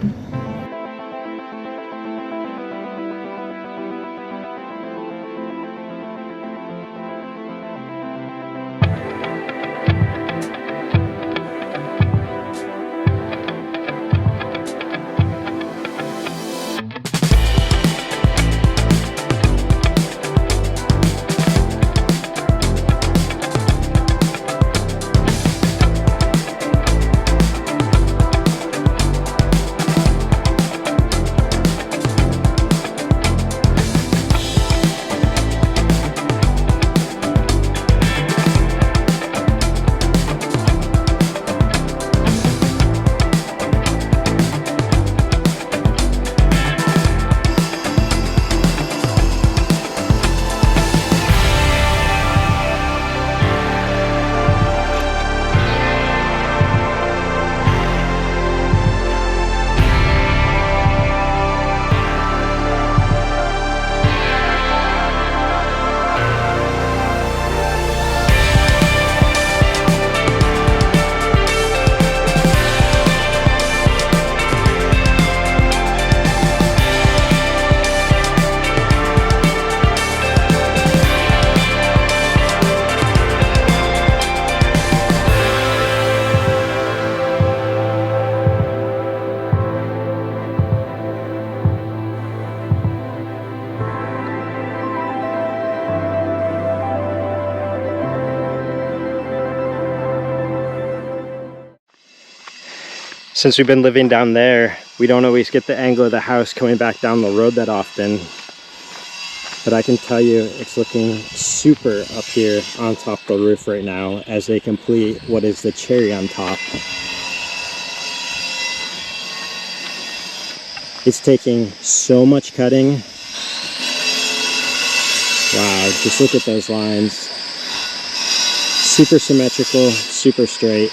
Since we've been living down there, we don't always get the angle of the house coming back down the road that often. But I can tell you it's looking super up here on top of the roof right now as they complete what is the cherry on top. It's taking so much cutting. Wow, just look at those lines. Super symmetrical, super straight.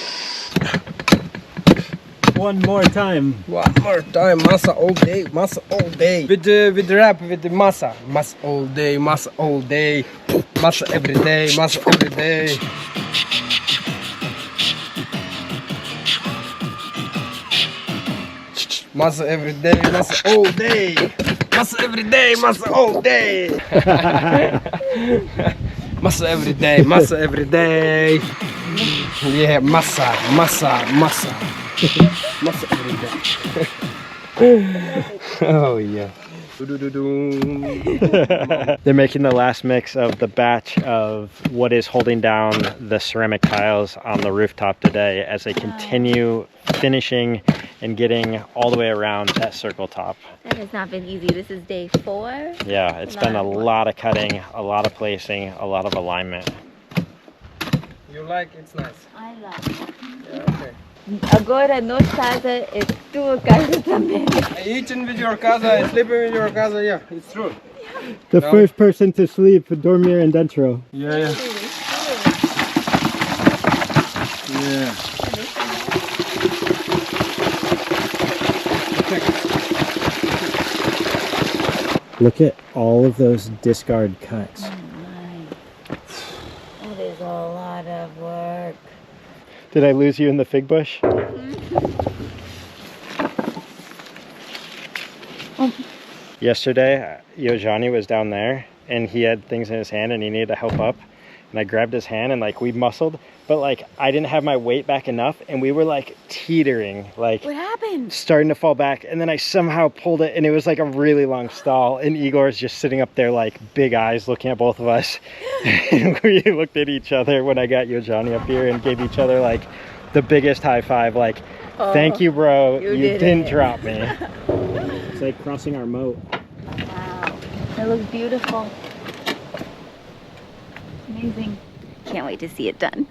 One more time. One more time, massa all day, massa all day. With the rap, with the massa all day, massa all day, massa every day, massa every day. Massa every day, massa all day, massa every day, massa all day. Massa every day, massa every day. Yeah, massa. Massa every day. Oh yeah. They're making the last mix of the batch of what is holding down the ceramic tiles on the rooftop today as they continue finishing and getting all the way around that circle top. That has not been easy. This is day 4. Yeah, it's been a lot of cutting, a lot of placing, a lot of alignment. You like it's nice. I love it. Yeah, okay. Agora no casa é tua casa também. Eating with your casa, sleeping with your casa, yeah, it's true. The No. first person to sleep, dormir in dentro. Yeah. Yeah. Look at all of those discard cuts. That is a lot of work. Did I lose you in the fig bush? Yesterday, Yojani was down there and he had things in his hand and he needed to help up. And I grabbed his hand and like we muscled, but like I didn't have my weight back enough and we were like teetering, like What happened? starting to fall back. And then I somehow pulled it and it was like a really long stall. And Igor's just sitting up there like big eyes looking at both of us. And we looked at each other when I got Yojani up here and gave each other like the biggest high five. Like, thank you, bro. You didn't drop me. It's like crossing our moat. Wow. That looks beautiful. Amazing. Can't wait to see it done.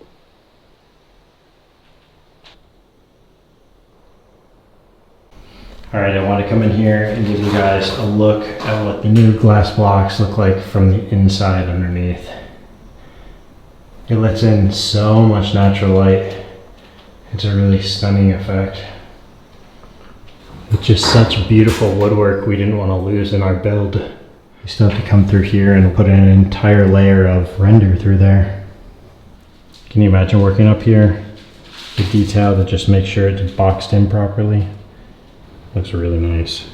All right, I want to come in here and give you guys a look at what the new glass blocks look like from the inside underneath. It lets in so much natural light It's a really stunning effect. It's just such beautiful woodwork we didn't want to lose in our build. We still have to come through here and put an entire layer of render through there. Can you imagine working up here? The detail to just make sure it's boxed in properly. Looks really nice.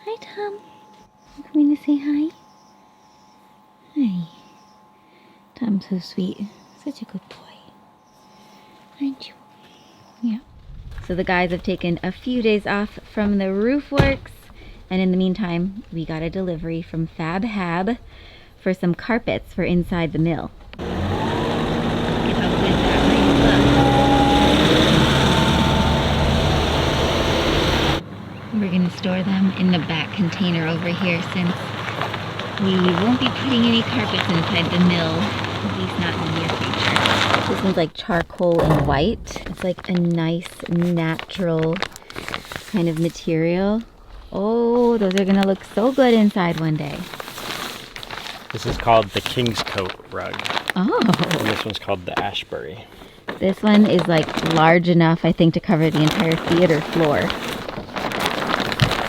Hi, Tom. You coming to say hi? Hi. Tom's so sweet. Such a good boy. Aren't you? Yeah. So the guys have taken a few days off from the roof works, and in the meantime, we got a delivery from Fab Hab for some carpets for inside the mill. Look at how good that roof looks. We're gonna store them in the back container over here since we won't be putting any carpets inside the mill, at least not in the near future. This one's like charcoal and white. It's like a nice natural kind of material. Oh, those are gonna look so good inside one day. This is called the King's Coat rug. Oh. And this one's called the Ashbury. This one is like large enough, I think, to cover the entire theater floor.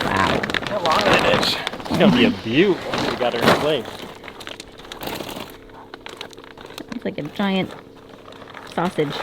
Wow. How long it is. It's gonna be a beaut once we got her in place. It's like a giant sausage.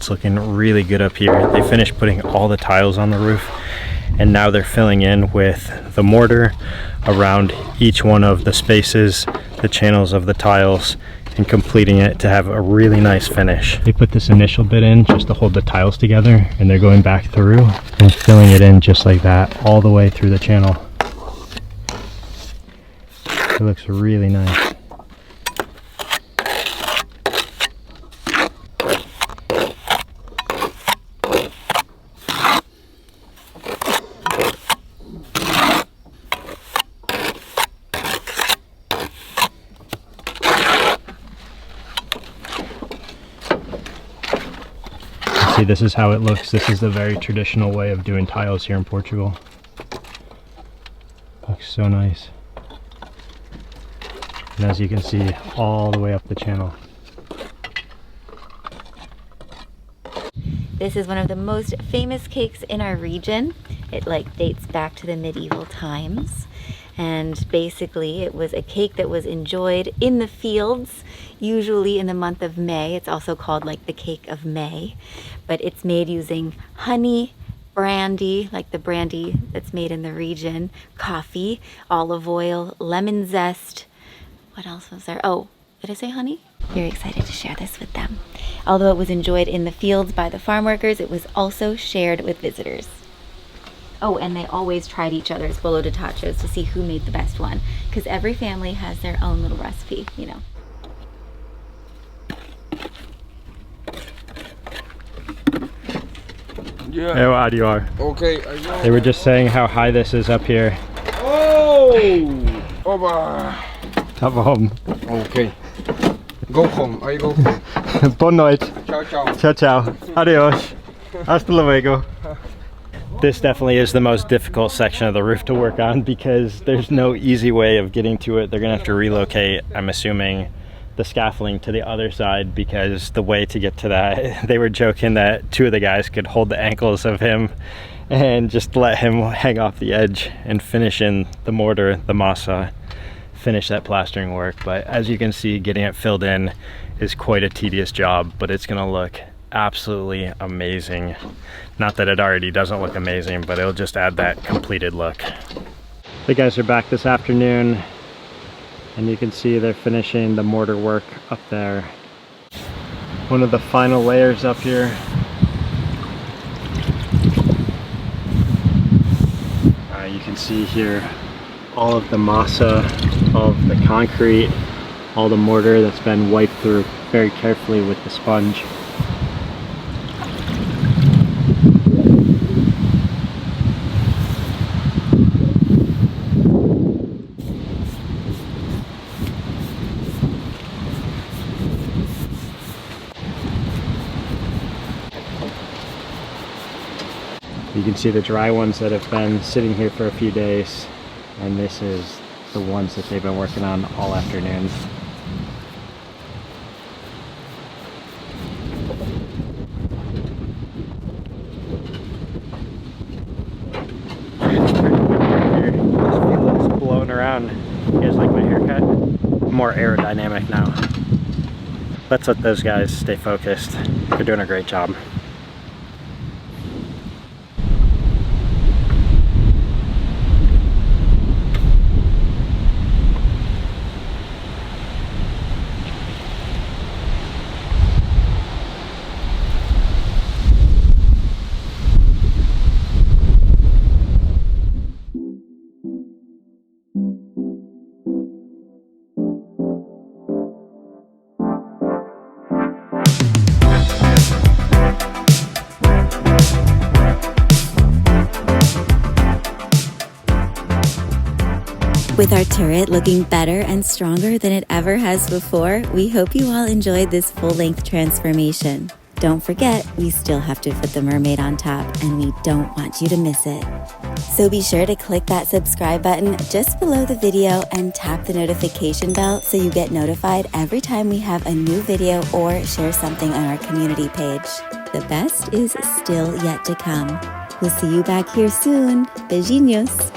Looking really good up here. They finished putting all the tiles on the roof, and now they're filling in with the mortar around each one of the spaces, the channels of the tiles, and completing it to have a really nice finish. They put this initial bit in just to hold the tiles together, and they're going back through and filling it in just like that all the way through the channel. It looks really nice. See, this is how it looks. This is the very traditional way of doing tiles here in Portugal. Looks so nice. And as you can see, all the way up the channel. This is one of the most famous cakes in our region. It like dates back to the medieval times. And basically it was a cake that was enjoyed in the fields, usually in the month of May. It's also called like the cake of May, but it's made using honey, brandy, like the brandy that's made in the region, coffee, olive oil, lemon zest. What else was there? Oh, did I say honey? Very excited to share this with them. Although it was enjoyed in the fields by the farm workers, it was also shared with visitors. Oh, and they always tried each other's bolo de tachos to see who made the best one, because every family has their own little recipe, you know. Yeah. Hey, how you are? Okay, I know. They were just saying how high this is up here. Oh! Oba! Top of home. Okay. Go home. I go home. Boa noite. Ciao, ciao. Ciao, ciao. Adios. Hasta luego. This definitely is the most difficult section of the roof to work on because there's no easy way of getting to it. They're gonna have to relocate, I'm assuming, the scaffolding to the other side, because the way to get to that, they were joking that two of the guys could hold the ankles of him and just let him hang off the edge and finish in the mortar, the masa, finish that plastering work. But as you can see, getting it filled in is quite a tedious job, but it's gonna look absolutely amazing. Not that it already doesn't look amazing, but it'll just add that completed look. The guys are back this afternoon, and you can see they're finishing the mortar work up there. One of the final layers up here. You can see here all of the masa, all of the concrete, all the mortar that's been wiped through very carefully with the sponge. You can see the dry ones that have been sitting here for a few days, and this is the ones that they've been working on all afternoon. Just feel it's blowing around. You guys like my haircut? More aerodynamic now. Let's let those guys stay focused. They're doing a great job. With our turret looking better and stronger than it ever has before, we hope you all enjoyed this full-length transformation. Don't forget, we still have to put the mermaid on top, and we don't want you to miss it. So be sure to click that subscribe button just below the video and tap the notification bell so you get notified every time we have a new video or share something on our community page. The best is still yet to come. We'll see you back here soon. Beijinhos!